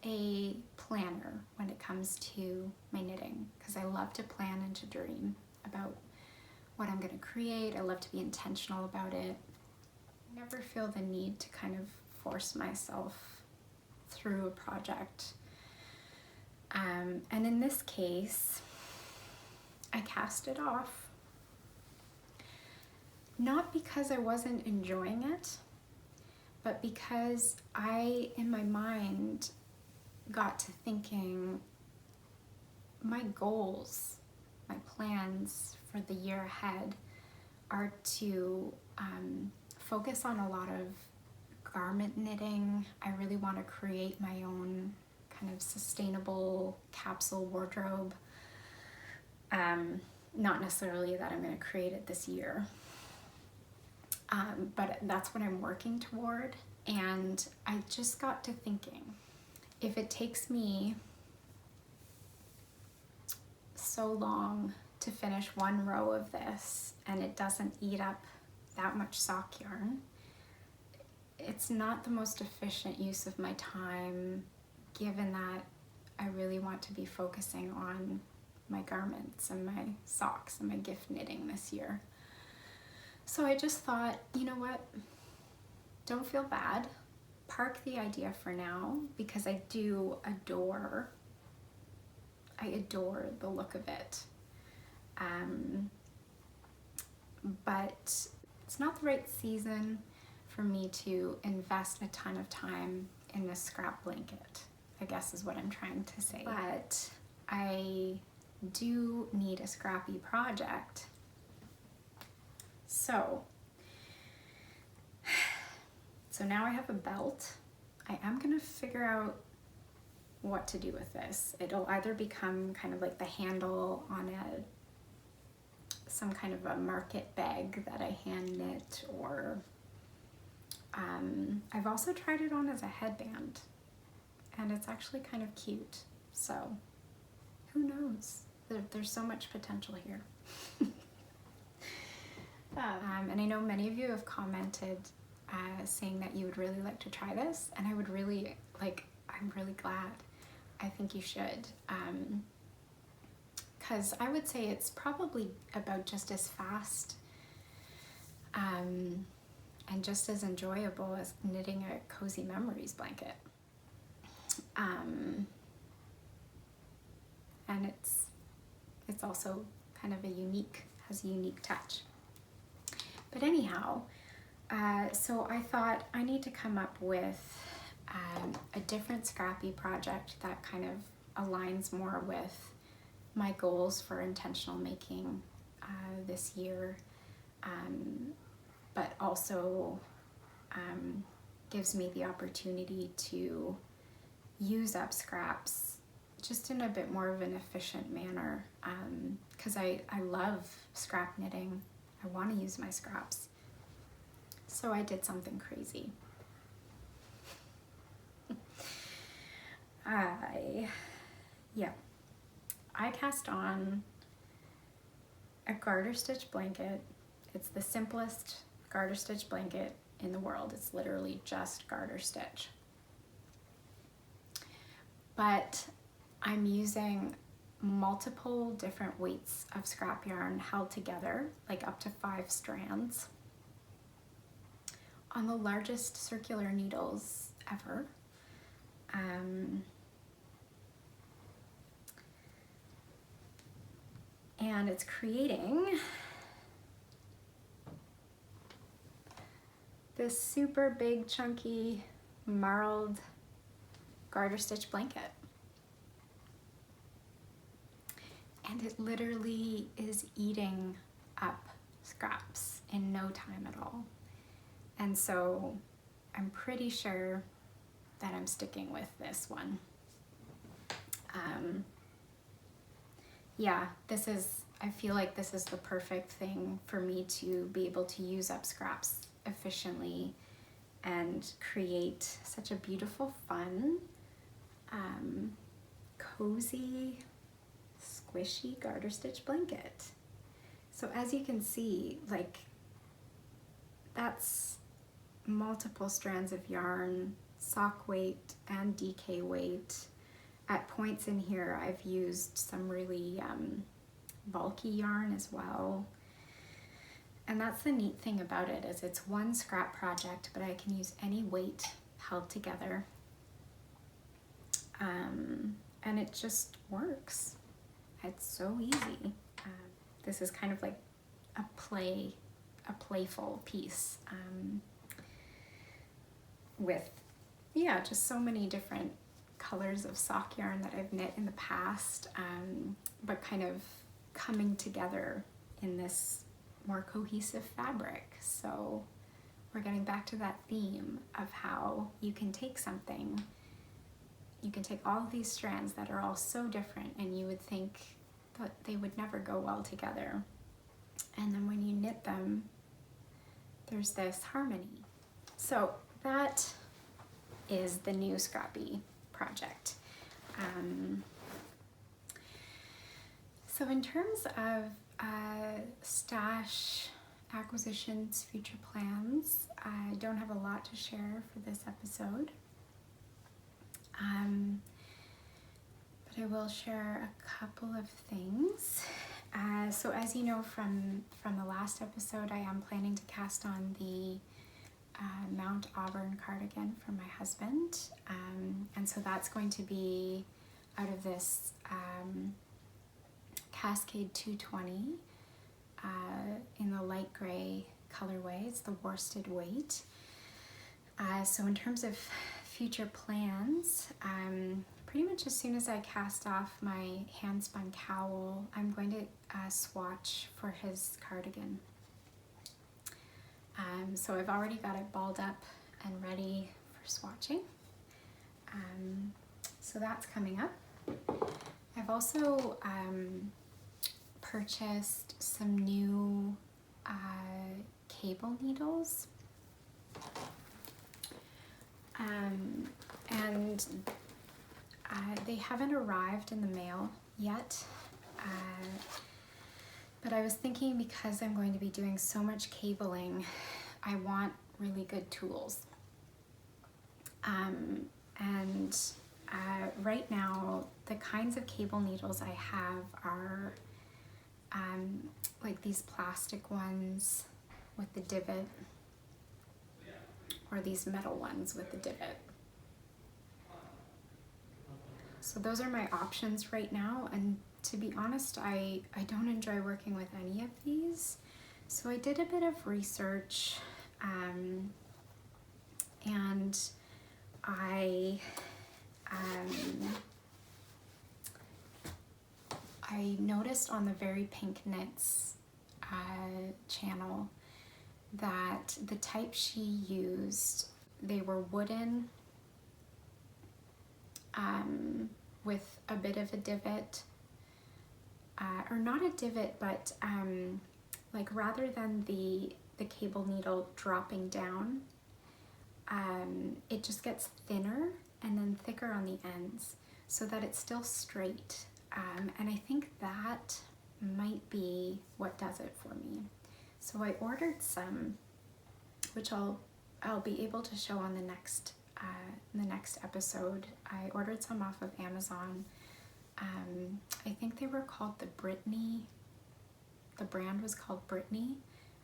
a planner when it comes to my knitting, because I love to plan and to dream about what I'm going to create. I love to be intentional about it. I never feel the need to kind of force myself through a project. And in this case, I cast it off. Not because I wasn't enjoying it, but because I, in my mind, got to thinking my goals, my plans for the year ahead are to focus on a lot of garment knitting. I really want to create my own kind of sustainable capsule wardrobe. Not necessarily that I'm going to create it this year, but that's what I'm working toward. And I just got to thinking, if it takes me so long to finish one row of this and it doesn't eat up that much sock yarn, it's not the most efficient use of my time, given that I really want to be focusing on my garments and my socks and my gift knitting this year. So I just thought, you know what, don't feel bad. Park the idea for now, because I do adore the look of it. But it's not the right season for me to invest a ton of time in this scrap blanket, I guess is what I'm trying to say. But I do need a scrappy project. So now I have a belt. I am gonna figure out what to do with this. It'll either become kind of like the handle on some kind of a market bag that I hand knit, or I've also tried it on as a headband, and it's actually kind of cute. So who knows? There's so much potential here. And I know many of you have commented saying that you would really like to try this, and I would really I'm really glad. I think you should, because I would say it's probably about just as fast and just as enjoyable as knitting a Cozy Memories blanket. And it's also kind of has a unique touch. But anyhow, so I thought I need to come up with a different scrappy project that kind of aligns more with my goals for intentional making this year, but also gives me the opportunity to use up scraps just in a bit more of an efficient manner, because I love scrap knitting. I want to use my scraps. So I did something crazy. I cast on a garter stitch blanket. It's the simplest garter stitch blanket in the world. It's literally just garter stitch. But I'm using multiple different weights of scrap yarn held together, like up to 5 strands, on the largest circular needles ever. And it's creating this super big, chunky, marled garter stitch blanket. And it literally is eating up scraps in no time at all. And so I'm pretty sure that I'm sticking with this one. I feel like this is the perfect thing for me to be able to use up scraps efficiently and create such a beautiful, fun, cozy, squishy garter stitch blanket. So as you can see, like, that's multiple strands of yarn, sock weight and DK weight. At points in here, I've used some really bulky yarn as well. And that's the neat thing about it, is it's one scrap project, but I can use any weight held together. And it just works. It's so easy. This is kind of like a playful piece with, just so many different colors of sock yarn that I've knit in the past, but kind of coming together in this more cohesive fabric. So we're getting back to that theme of how you can take something, you can take all of these strands that are all so different and you would think that they would never go well together. And then when you knit them, there's this harmony. So that is the new Scrappy project. So in terms of stash acquisitions, future plans, I don't have a lot to share for this episode. But I will share a couple of things. So as you know from the last episode, I am planning to cast on the Mount Auburn cardigan for my husband. And so that's going to be out of this Cascade 220 in the light gray colorway. It's the worsted weight. So in terms of future plans, pretty much as soon as I cast off my hand spun cowl, I'm going to swatch for his cardigan. So I've already got it balled up and ready for swatching. So that's coming up. I've also purchased some new cable needles. And they haven't arrived in the mail yet. But I was thinking, because I'm going to be doing so much cabling, I want really good tools. Right now, the kinds of cable needles I have are like these plastic ones with the divot, or these metal ones with the divot. So those are my options right now, and to be honest, I don't enjoy working with any of these. So I did a bit of research, and I noticed on the Very Pink Knits channel that the type she used, they were wooden with a bit of a divot, or not a divot, but like rather than the the cable needle dropping down, it just gets thinner and then thicker on the ends so that it's still straight. And I think that might be what does it for me. So I ordered some, which I'll be able to show on the next episode. I ordered some off of Amazon. I think they were called the Brittany. The brand was called Brittany,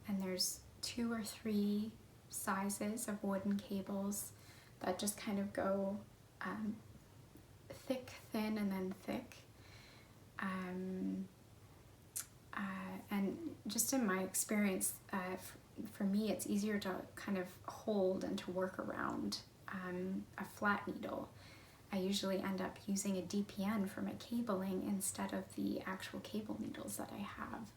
and there's 2 or 3 sizes of wooden cables that just kind of go thick, thin, and then thick. And just in my experience, for me, it's easier to kind of hold and to work around a flat needle. I usually end up using a DPN for my cabling instead of the actual cable needles that I have.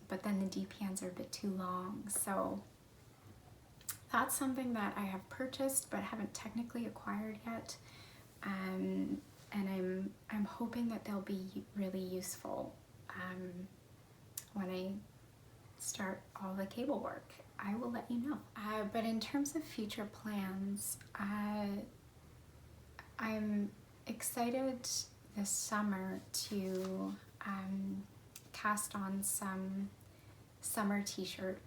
But then the DPNs are a bit too long. So that's something that I have purchased but haven't technically acquired yet. And I'm hoping that they'll be really useful when I start all the cable work. I will let you know. But in terms of future plans, I'm excited this summer to cast on some summer t-shirt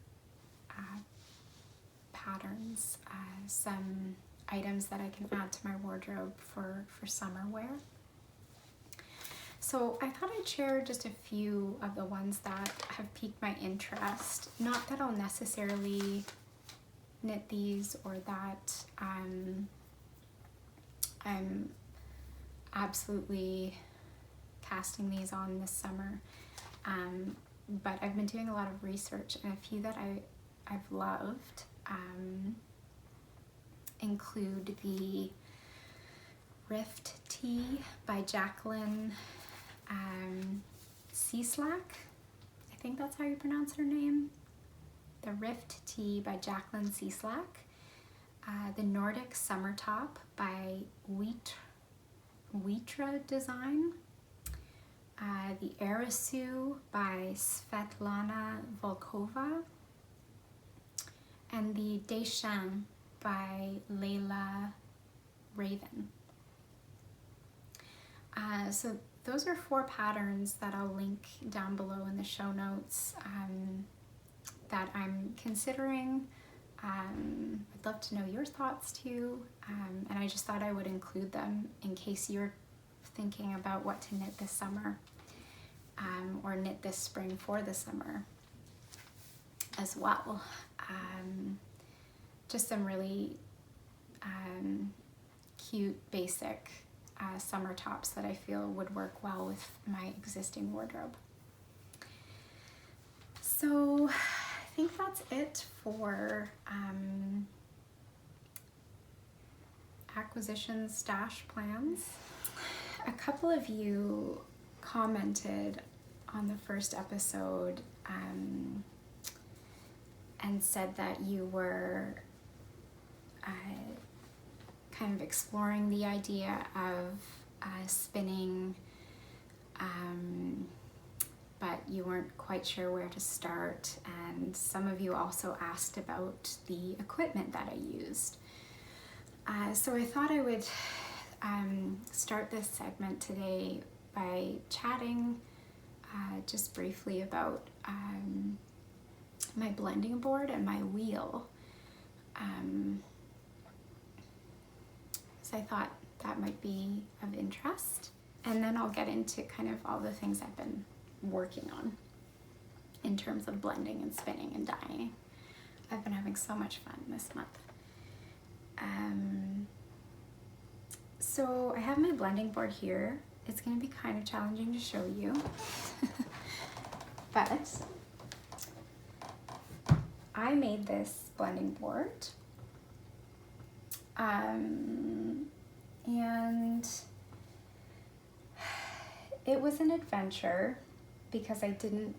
patterns, some items that I can add to my wardrobe for summer wear. So I thought I'd share just a few of the ones that have piqued my interest. Not that I'll necessarily knit these or that I'm absolutely casting these on this summer. But I've been doing a lot of research, and a few that I've loved include the Rift Tee by Jacqueline Cieslak. I think that's how you pronounce her name. The Rift Tee by Jacqueline Cieslak. The Nordic Summer Top by Witra Design. The Arisu by Svetlana Volkova. And the Deschamps by Layla Raven. So those are 4 patterns that I'll link down below in the show notes that I'm considering. I'd love to know your thoughts too, and I just thought I would include them in case you're thinking about what to knit this summer, or knit this spring for the summer as well. Just some really cute, basic summer tops that I feel would work well with my existing wardrobe. So I think that's it for acquisition stash plans. A couple of you commented on the first episode and said that you were kind of exploring the idea of spinning, but you weren't quite sure where to start, and some of you also asked about the equipment that I used. So I thought I would start this segment today by chatting just briefly about my blending board and my wheel. So I thought that might be of interest. And then I'll get into kind of all the things I've been working on in terms of blending and spinning and dyeing. I've been having so much fun this month. So I have my blending board here. It's going to be kind of challenging to show you, but I made this blending board, and it was an adventure because I didn't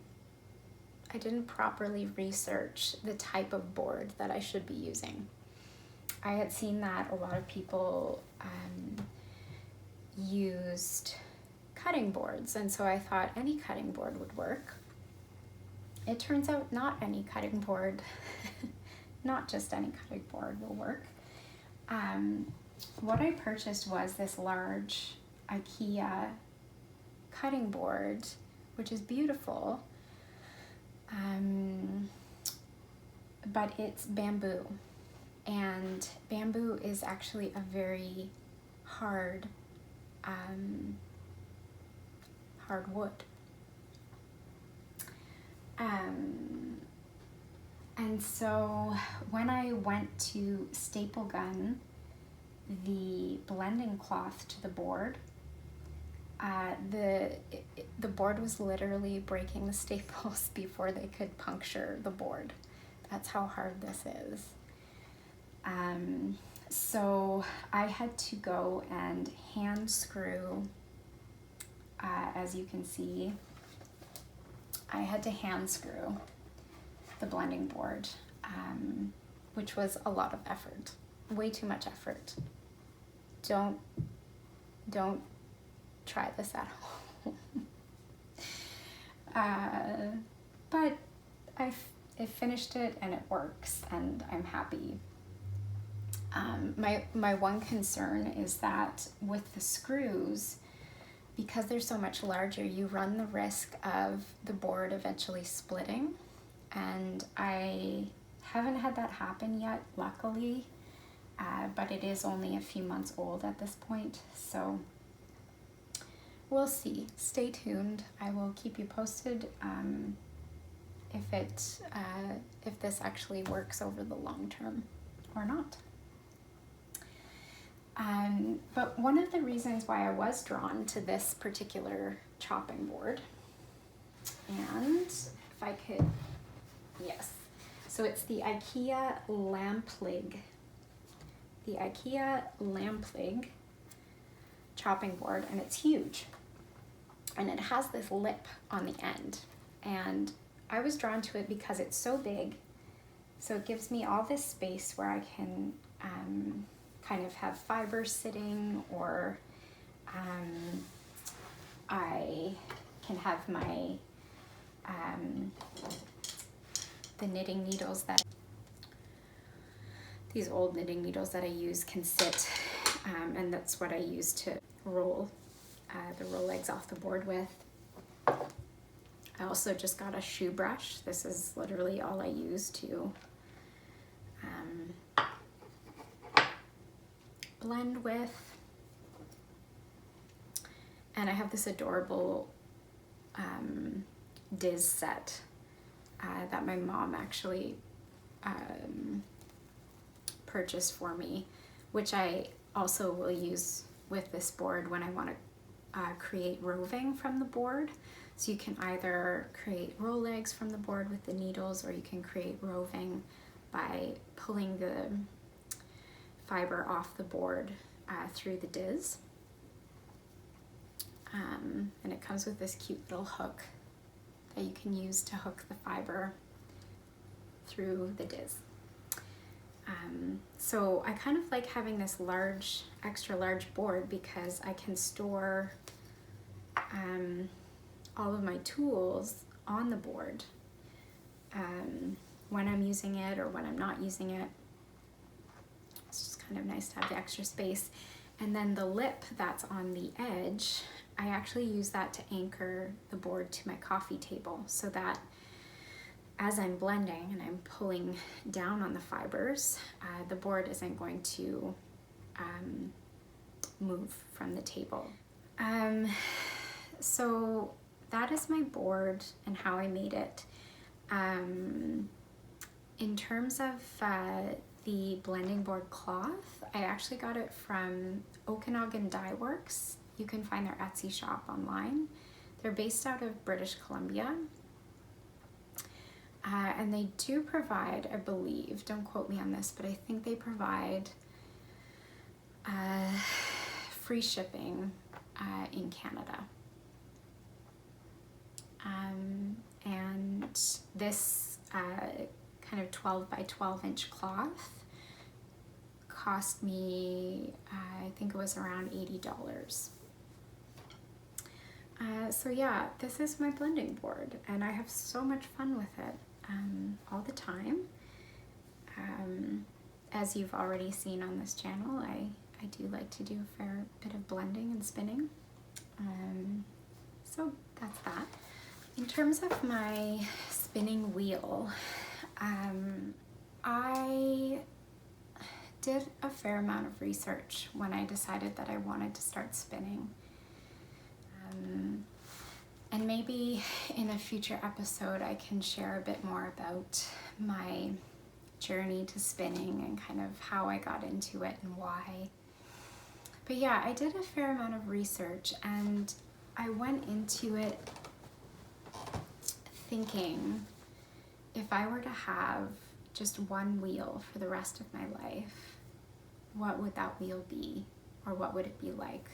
properly research the type of board that I should be using. I had seen that a lot of people used cutting boards, and so I thought any cutting board would work. it turns out not any cutting board, not just any cutting board will work. What I purchased was this large IKEA cutting board, which is beautiful, but it's bamboo, and bamboo is actually a very hard wood. And so when I went to staple gun the blending cloth to the board, the board was literally breaking the staples before they could puncture the board. That's how hard this is. So I had to go and hand screw, as you can see, I had to hand screw the blending board, which was a lot of effort, way too much effort. Don't try this at home. But I finished it and it works, and I'm happy. My one concern is that with the screws, because they're so much larger, you run the risk of the board eventually splitting, and I haven't had that happen yet, luckily, but it is only a few months old at this point, so we'll see. Stay tuned. I will keep you posted if this actually works over the long term or not. But one of the reasons why I was drawn to this particular chopping board, and if I could, yes, so it's the IKEA Lamplig. The IKEA Lamplig chopping board, and it's huge. And it has this lip on the end. And I was drawn to it because it's so big. So it gives me all this space where I can kind of have fibre sitting, or I can have my the knitting needles these old knitting needles that I use can sit, and that's what I use to roll the roll legs off the board with. I also just got a shoe brush. This is literally all I use to blend with. And I have this adorable Diz set that my mom actually purchased for me, which I also will use with this board when I want to create roving from the board. So you can either create roll legs from the board with the needles, or you can create roving by pulling the fiber off the board through the Diz. And it comes with this cute little hook that you can use to hook the fiber through the Diz. So I kind of like having this large, extra large board because I can store all of my tools on the board when I'm using it or when I'm not using it. It's just kind of nice to have the extra space. And then the lip that's on the edge, I actually use that to anchor the board to my coffee table, so that as I'm blending and I'm pulling down on the fibers, the board isn't going to move from the table. So that is my board and how I made it. In terms of the blending board cloth, I actually got it from Okanagan Dye Works. You can find their Etsy shop online. They're based out of British Columbia. And they do provide, I believe, don't quote me on this, but I think they provide free shipping in Canada. And this kind of 12 by 12 inch cloth cost me, I think it was around $80. So yeah, this is my blending board, and I have so much fun with it all the time. As you've already seen on this channel, I do like to do a fair bit of blending and spinning. So that's that. In terms of my spinning wheel, I did a fair amount of research when I decided that I wanted to start spinning. And maybe in a future episode I can share a bit more about my journey to spinning and kind of how I got into it and why. But yeah, I did a fair amount of research, and I went into it thinking, if I were to have just one wheel for the rest of my life, what would that wheel be, or what would it be like?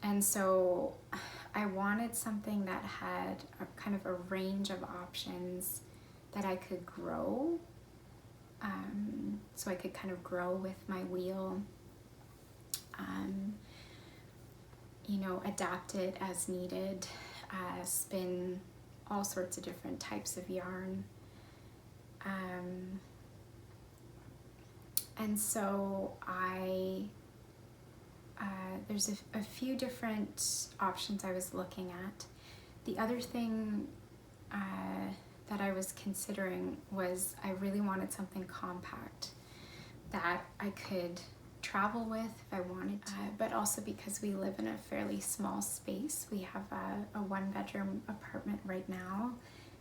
And so I wanted something that had a kind of a range of options that I could grow. So I could kind of grow with my wheel, you know, adapt it as needed, spin all sorts of different types of yarn. And so there's a few different options I was looking at. The other thing that I was considering was I really wanted something compact that I could travel with if I wanted to, but also because we live in a fairly small space. We have a one-bedroom apartment right now,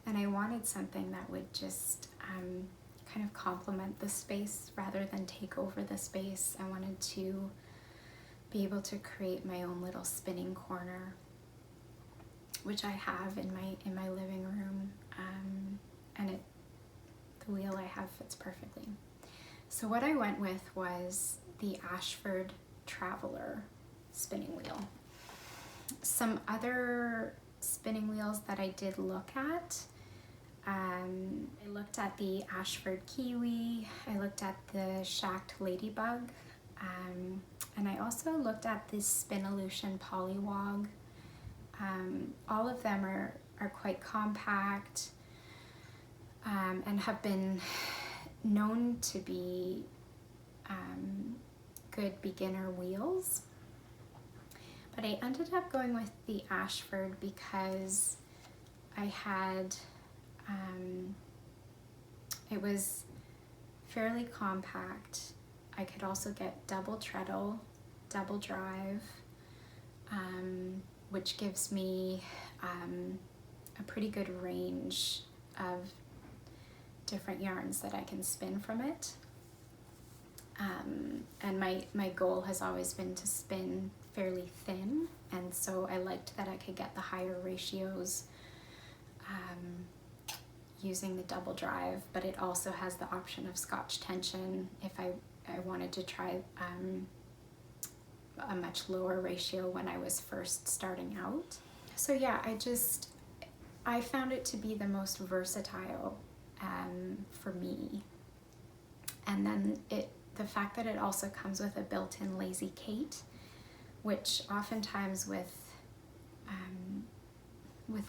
and I wanted something that would just kind of complement the space rather than take over the space. I wanted to be able to create my own little spinning corner, which I have in my living room, and the wheel I have fits perfectly. So what I went with was the Ashford Traveler spinning wheel. Some other spinning wheels that I did look at, I looked at the Ashford Kiwi, I looked at the Shacked Ladybug, and I also looked at the Spinolution Polywog. All of them are quite compact, and have been known to be good beginner wheels. But I ended up going with the Ashford because I had, it was fairly compact. I could also get double treadle, double drive, which gives me a pretty good range of different yarns that I can spin from it. And my goal has always been to spin fairly thin, and so I liked that I could get the higher ratios using the double drive, but it also has the option of Scotch tension if I wanted to try a much lower ratio when I was first starting out. So yeah, I found it to be the most versatile for me. And then the fact that it also comes with a built-in lazy Kate, which oftentimes with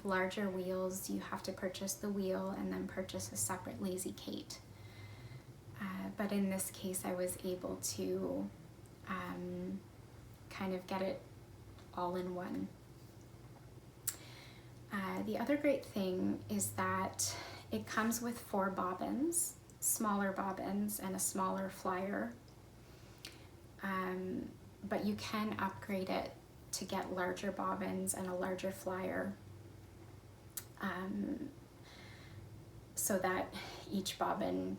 larger wheels you have to purchase the wheel and then purchase a separate lazy Kate. But in this case I was able to kind of get it all in one. The other great thing is that it comes with 4 bobbins, smaller bobbins and a smaller flyer, but you can upgrade it to get larger bobbins and a larger flyer, so that each bobbin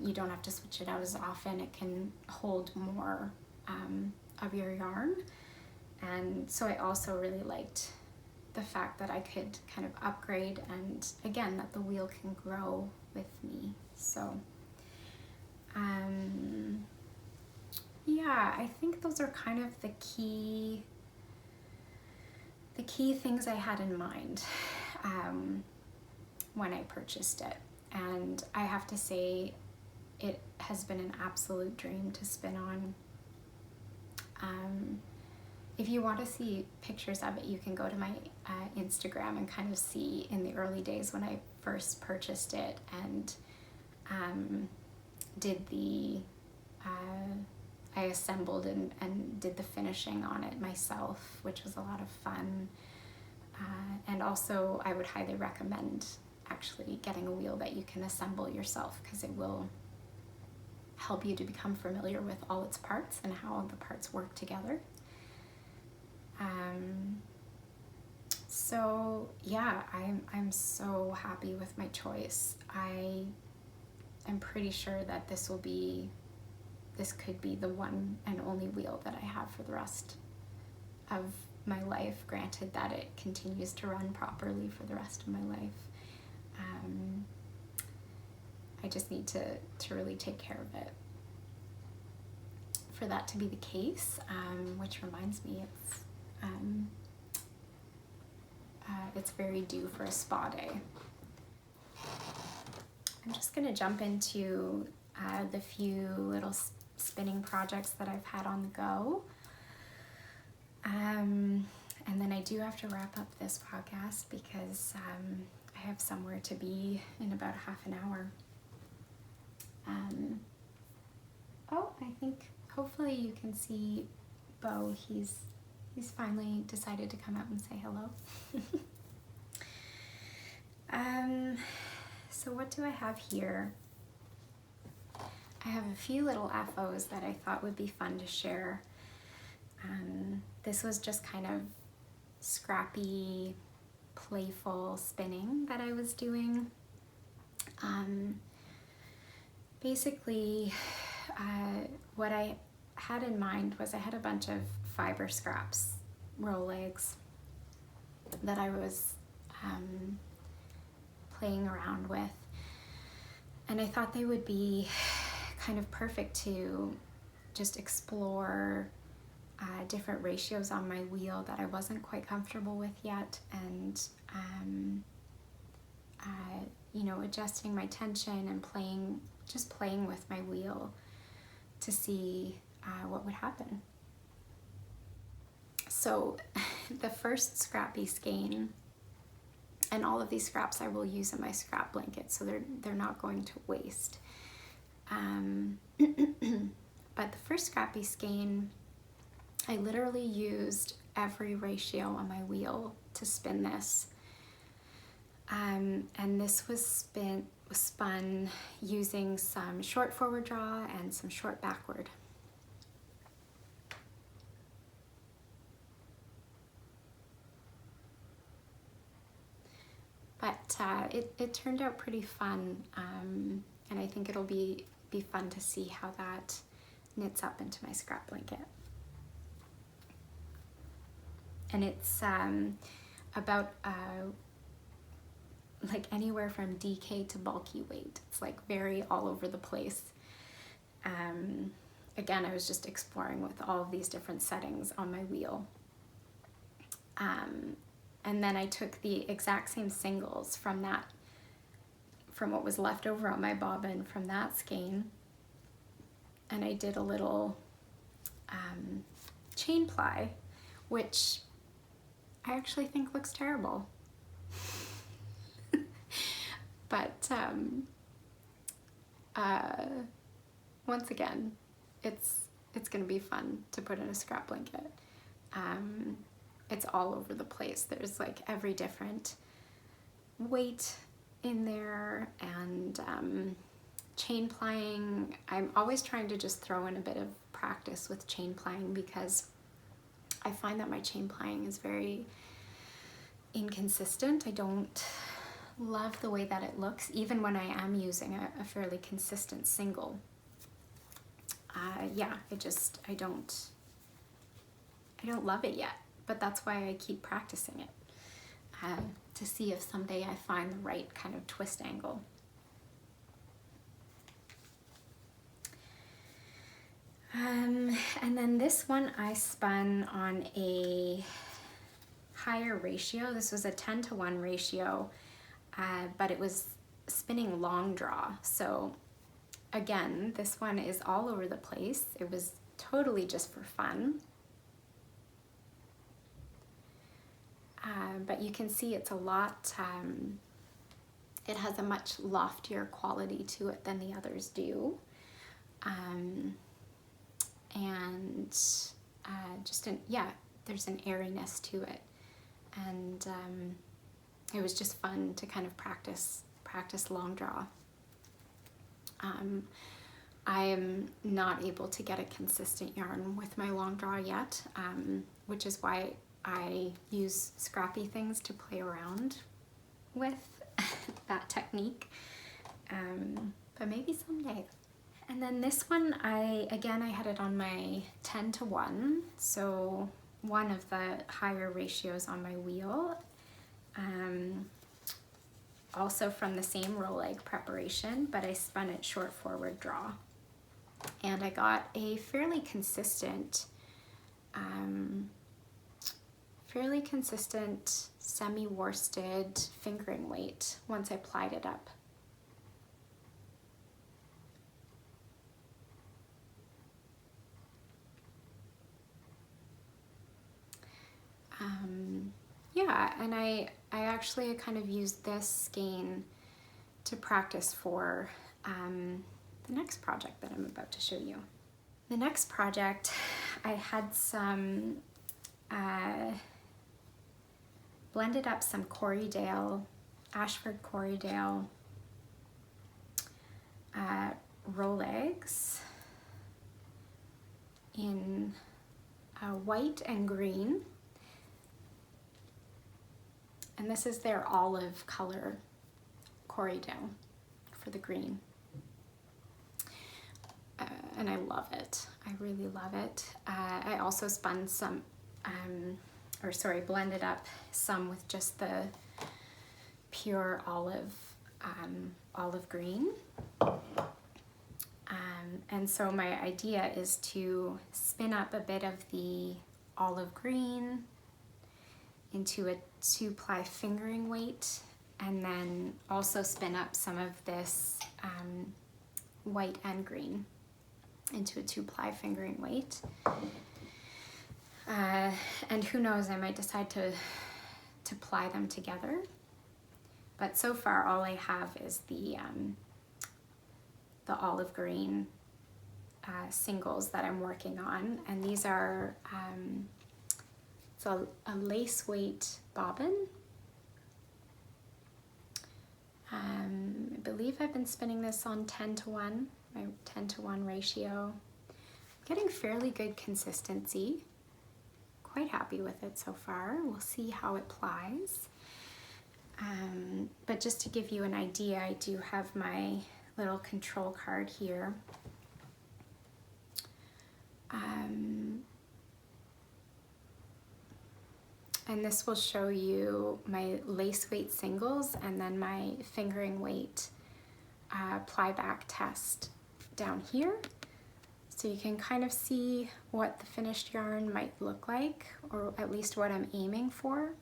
you don't have to switch it out as often. It can hold more of your yarn. And so I also really liked the fact that I could kind of upgrade, and again, that the wheel can grow with me. So yeah, I think those are kind of the key things I had in mind when I purchased it. And I have to say, it has been an absolute dream to spin on. If you want to see pictures of it, you can go to my Instagram and kind of see in the early days when I first purchased it and did the, I assembled and did the finishing on it myself, which was a lot of fun. And also I would highly recommend actually getting a wheel that you can assemble yourself, because it will help you to become familiar with all its parts and how the parts work together. So yeah, I'm so happy with my choice. I am pretty sure that this could be the one and only wheel that I have for the rest of my life, granted that it continues to run properly for the rest of my life. I just need to really take care of it for that to be the case, which reminds me it's very due for a spa day. I'm just going to jump into the few little spinning projects that I've had on the go. And then I do have to wrap up this podcast because I have somewhere to be in about half an hour. Oh, I think hopefully you can see Bo. He's finally decided to come out and say hello. So what do I have here? I have a few little FOs that I thought would be fun to share. This was just kind of scrappy, playful spinning that I was doing. Basically, what I had in mind was I had a bunch of fiber scraps, roll legs, that I was playing around with. And I thought they would be kind of perfect to just explore different ratios on my wheel that I wasn't quite comfortable with yet, and adjusting my tension and playing with my wheel to see what would happen. So the first scrappy skein, and all of these scraps I will use in my scrap blanket, so they're not going to waste. But the first scrappy skein, I literally used every ratio on my wheel to spin this. And this was spun using some short forward draw and some short backward. But it turned out pretty fun, and I think it'll be fun to see how that knits up into my scrap blanket. And it's about like anywhere from DK to bulky weight. It's like very all over the place. Again, I was just exploring with all of these different settings on my wheel. And then I took the exact same singles from what was left over on my bobbin from that skein, and I did a little chain ply, which I actually think looks terrible. But once again, it's gonna be fun to put in a scrap blanket. It's all over the place. There's like every different weight in there, and chain plying. I'm always trying to just throw in a bit of practice with chain plying, because I find that my chain plying is very inconsistent. I don't love the way that it looks, even when I am using a fairly consistent single. I don't love it yet, but that's why I keep practicing it, to see if someday I find the right kind of twist angle. And then this one I spun on a higher ratio. This was a 10-to-1 ratio, but it was spinning long draw. So again, this one is all over the place. It was totally just for fun. but you can see it's a lot, it has a much loftier quality to it than the others do. And there's an airiness to it. And it was just fun to kind of practice long draw. I am not able to get a consistent yarn with my long draw yet, which is why I use scrappy things to play around with that technique, but maybe someday. And then this one, I had it on my 10:1, so one of the higher ratios on my wheel, also from the same roll leg preparation, but I spun it short forward draw. And I got a fairly consistent semi-worsted fingering weight once I plied it up. And I actually kind of used this skein to practice for the next project that I'm about to show you. The next project, I had some blended up some Ashford Corriedale roll legs in white and green. And this is their olive color Corriedale for the green. And I love it. I really love it. I also spun some, blended up some with just the pure olive green. And so my idea is to spin up a bit of the olive green into a 2-ply fingering weight, and then also spin up some of this white and green into a 2-ply fingering weight. And who knows, I might decide to ply them together. But so far all I have is the olive green singles that I'm working on, and these are it's a lace weight bobbin. I believe I've been spinning this on 10:1, my 10:1 ratio. I'm getting fairly good consistency. Quite happy with it so far. We'll see how it plies. But just to give you an idea, I do have my little control card here. And this will show you my lace weight singles and then my fingering weight ply back test down here. So you can kind of see what the finished yarn might look like, or at least what I'm aiming for.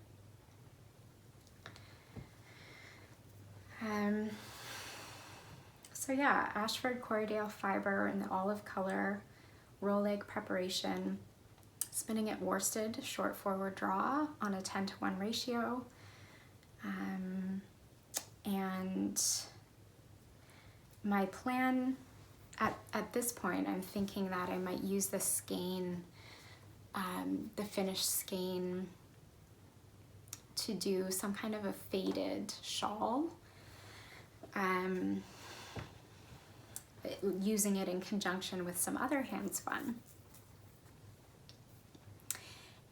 So yeah, Ashford Corriedale fiber in the olive color, roll leg preparation, spinning it worsted, short forward draw on a 10:1 ratio. And my plan at this point, I'm thinking that I might use the skein, the finished skein, to do some kind of a faded shawl, using it in conjunction with some other hand spun.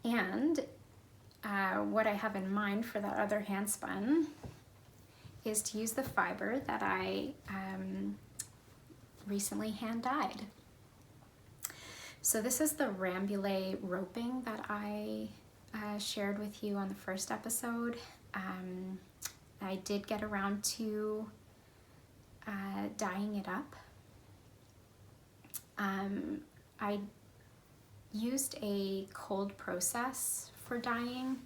And what I have in mind for that other hand spun is to use the fiber that I recently hand dyed. So this is the Rambouillet roping that I shared with you on the first episode. I did get around to dyeing it up. I used a cold process for dyeing,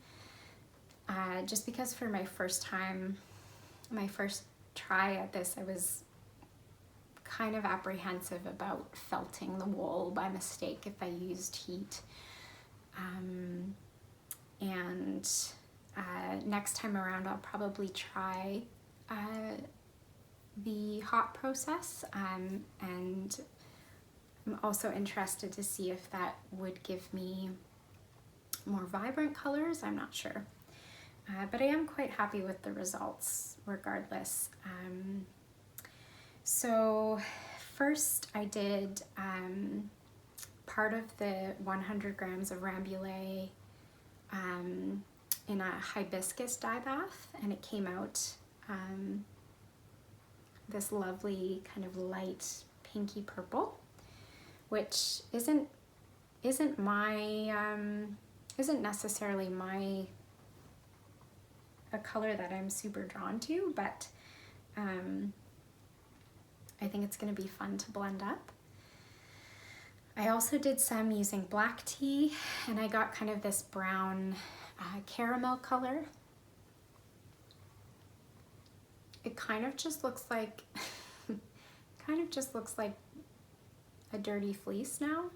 just because for my first try at this, I was kind of apprehensive about felting the wool by mistake if I used heat. And next time around I'll probably try the hot process, and I'm also interested to see if that would give me more vibrant colors. I'm not sure, but I am quite happy with the results regardless. So first I did part of the 100 grams of Rambouillet in a hibiscus dye bath, and it came out this lovely kind of light pinky purple, which isn't necessarily a color that I'm super drawn to, but I think it's going to be fun to blend up. I also did some using black tea, and I got kind of this brown caramel color. It kind of just looks like a dirty fleece now,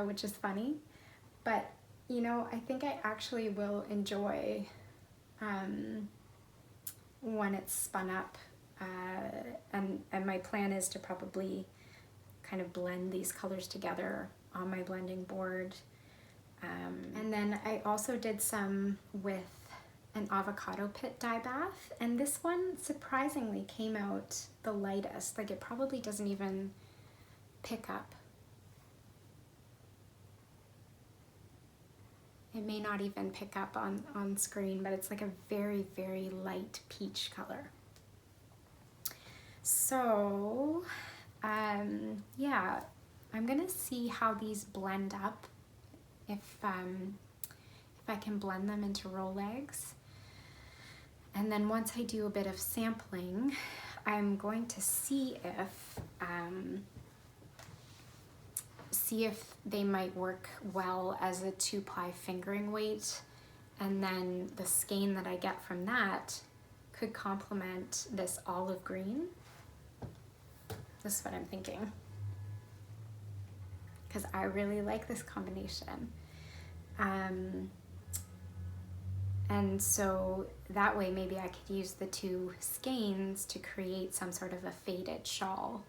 which is funny. But you know, I think I actually will enjoy when it's spun up, and my plan is to probably kind of blend these colors together on my blending board. And then I also did some with an avocado pit dye bath, and this one surprisingly came out the lightest. Like, it probably doesn't even pick up. It may not even pick up on screen, but it's like a very, very light peach color. So yeah, I'm gonna see how these blend up, if I can blend them into roll legs. And then once I do a bit of sampling, I'm going to see if they might work well as a 2-ply fingering weight, and then the skein that I get from that could complement this olive green. This is what I'm thinking, because I really like this combination. And so that way maybe I could use the 2 skeins to create some sort of a faded shawl,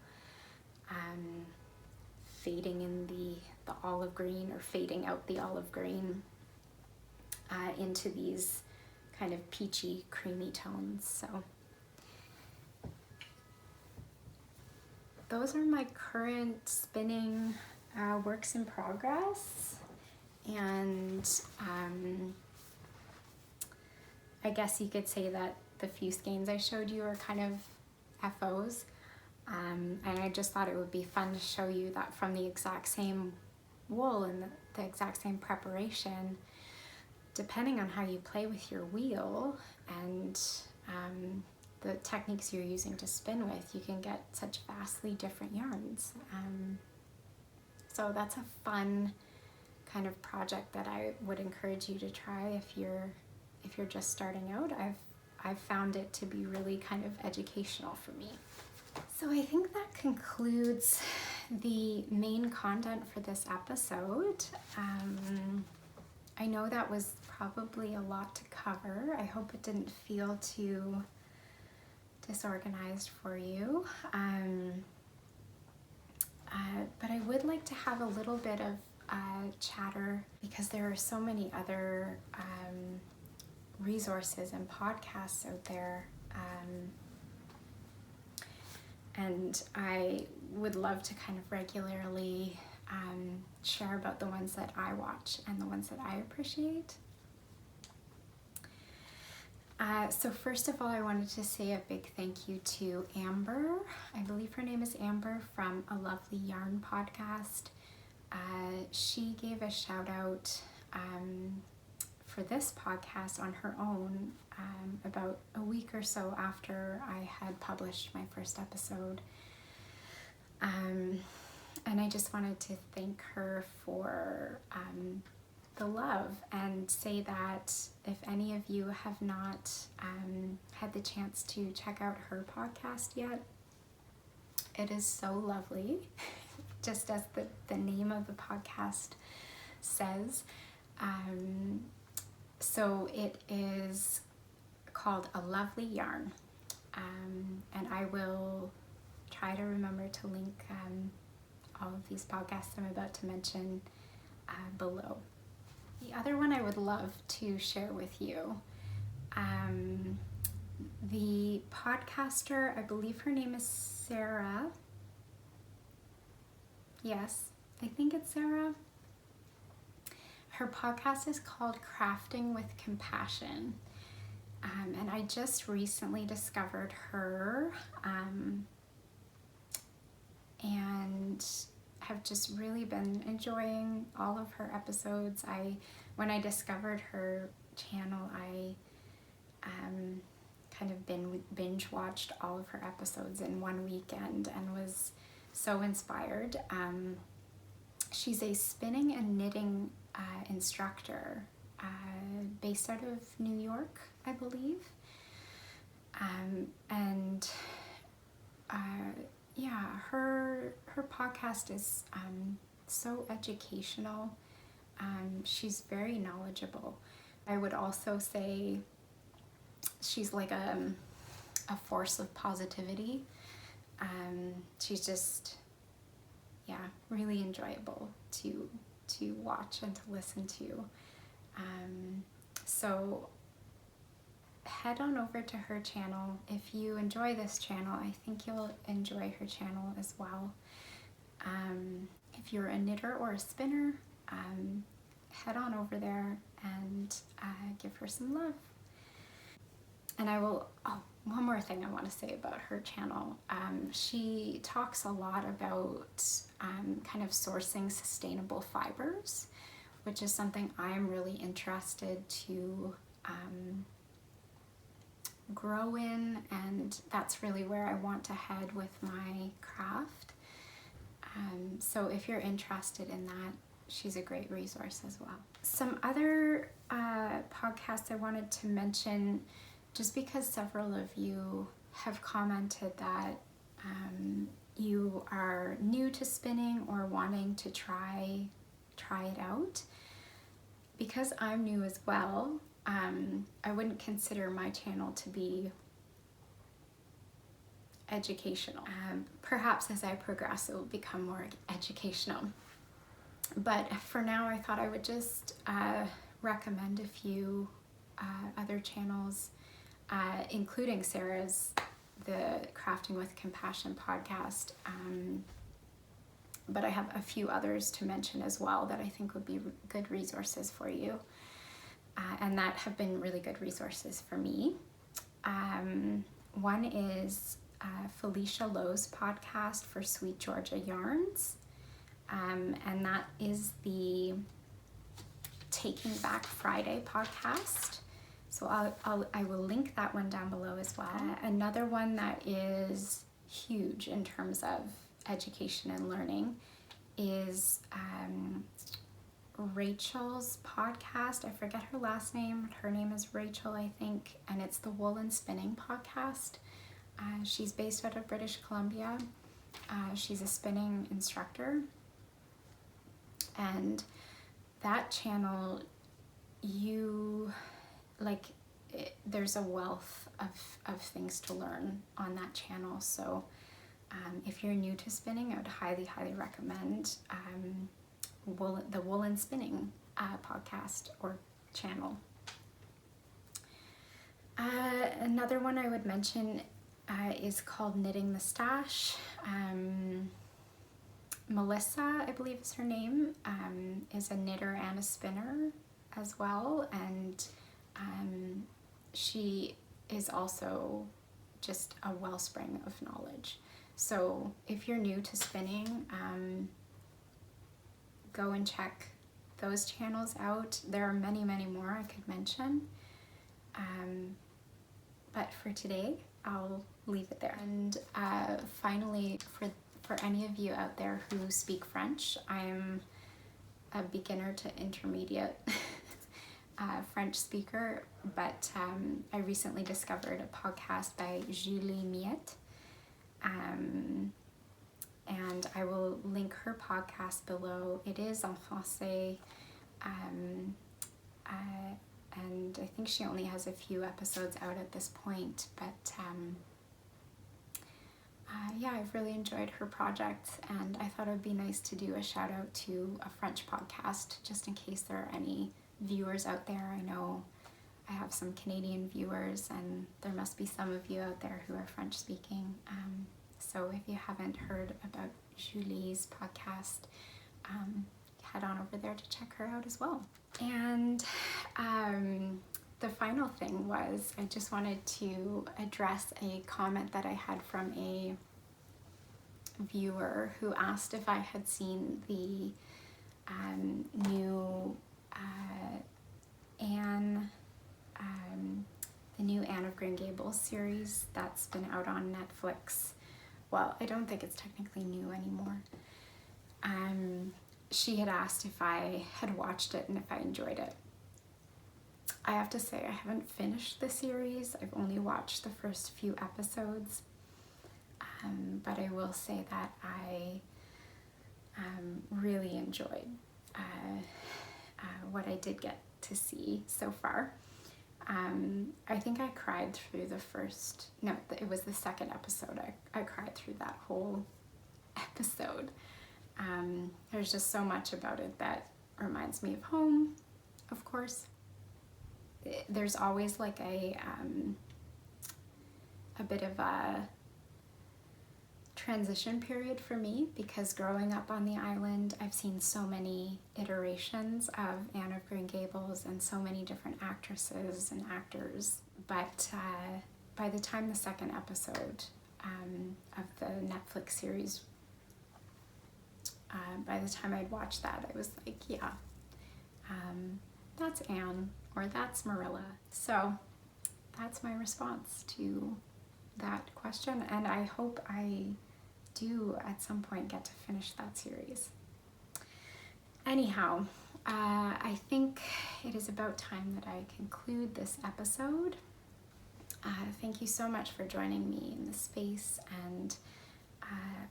fading in the olive green, or fading out the olive green into these kind of peachy, creamy tones. So those are my current spinning works in progress, and I guess you could say that the few skeins I showed you are kind of FOs, and I just thought it would be fun to show you that from the exact same wool and the exact same preparation, depending on how you play with your wheel and the techniques you're using to spin with, you can get such vastly different yarns. So that's a fun kind of project that I would encourage you to try if you're just starting out. I've found it to be really kind of educational for me. So I think that concludes the main content for this episode. I know that was probably a lot to cover. I hope it didn't feel too disorganized for you. But I would like to have a little bit of chatter, because there are so many other resources and podcasts out there, and I would love to kind of regularly share about the ones that I watch and the ones that I appreciate. So first of all, I wanted to say a big thank you to Amber. I believe her name is Amber, from A Lovely Yarn podcast. She gave a shout out for this podcast on her own about a week or so after I had published my first episode. And I just wanted to thank her for the love, and say that if any of you have not had the chance to check out her podcast yet, it is so lovely. Just as the name of the podcast says, So it is called A Lovely Yarn. And I will try to remember to link all of these podcasts I'm about to mention below. The other one I would love to share with you, the podcaster, I believe her name is Sarah. Yes, I think it's Sarah. Her podcast is called Crafting with Compassion. And I just recently discovered her and have just really been enjoying all of her episodes. When I discovered her channel, I kind of binge watched all of her episodes in one weekend and was so inspired. She's a spinning and knitting instructor based out of New York, I believe. Her podcast is so educational. She's very knowledgeable. I would also say she's like a force of positivity. She's just, really enjoyable to watch and to listen to. So head on over to her channel. If you enjoy this channel, I think you'll enjoy her channel as well. If you're a knitter or a spinner, head on over there and give her some love. And one more thing I want to say about her channel. She talks a lot about kind of sourcing sustainable fibers, which is something I'm really interested to grow in, and that's really where I want to head with my craft. So if you're interested in that, she's a great resource as well. Some other podcasts I wanted to mention, just because several of you have commented that you are new to spinning or wanting to try it out. Because I'm new as well, I wouldn't consider my channel to be educational. Perhaps as I progress, it will become more educational. But for now, I thought I would just recommend a few other channels, including Sarah's, the Crafting with Compassion podcast. But I have a few others to mention as well that I think would be good resources for you. And that have been really good resources for me. One is Felicia Lowe's podcast for Sweet Georgia Yarns. And that is the Taking Back Friday podcast. So I will link that one down below as well. Another one that is huge in terms of education and learning is Rachel's podcast. I forget her last name. Her name is Rachel, I think, and it's the Wool and Spinning podcast. She's based out of British Columbia. She's a spinning instructor, and that channel, there's a wealth of things to learn on that channel. So if you're new to spinning, I would highly recommend the Wool and Spinning podcast or channel. Another one I would mention is called Knitting the Stash. Melissa, I believe is her name, is a knitter and a spinner as well, and she is also just a wellspring of knowledge. So if you're new to spinning, go and check those channels out. There are many more I could mention, but for today I'll leave it there. And finally, for any of you out there who speak French, I'm a beginner to intermediate French speaker, but I recently discovered a podcast by Julie Miette, and I will link her podcast below. It is en français, and I think she only has a few episodes out at this point, but yeah, I've really enjoyed her project, and I thought it would be nice to do a shout out to a French podcast, just in case there are any viewers out there. I know I have some Canadian viewers, and there must be some of you out there who are French speaking. So if you haven't heard about Julie's podcast, head on over there to check her out as well. And the final thing was, I just wanted to address a comment that I had from a viewer who asked if I had seen the new Anne of Green Gables series that's been out on Netflix. Well, I don't think it's technically new anymore. She had asked if I had watched it and if I enjoyed it. I have to say I haven't finished the series. I've only watched the first few episodes. But I will say that I really enjoyed what I did get to see so far. I think I cried through it was the second episode. I cried through that whole episode. There's just so much about it that reminds me of home, of course. There's always like a bit of a transition period for me, because growing up on the island, I've seen so many iterations of Anne of Green Gables and so many different actresses and actors. But by the time the second episode of the Netflix series, by the time I'd watched that, I was like, yeah, that's Anne, or that's Marilla. So that's my response to that question, and I hope I do at some point get to finish that series. Anyhow, I think it is about time that I conclude this episode. Thank you so much for joining me in this space, and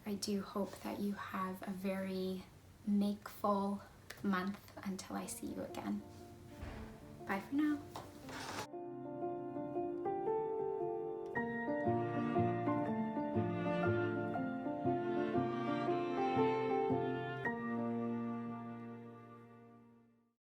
I do hope that you have a very makeful month until I see you again. Bye for now.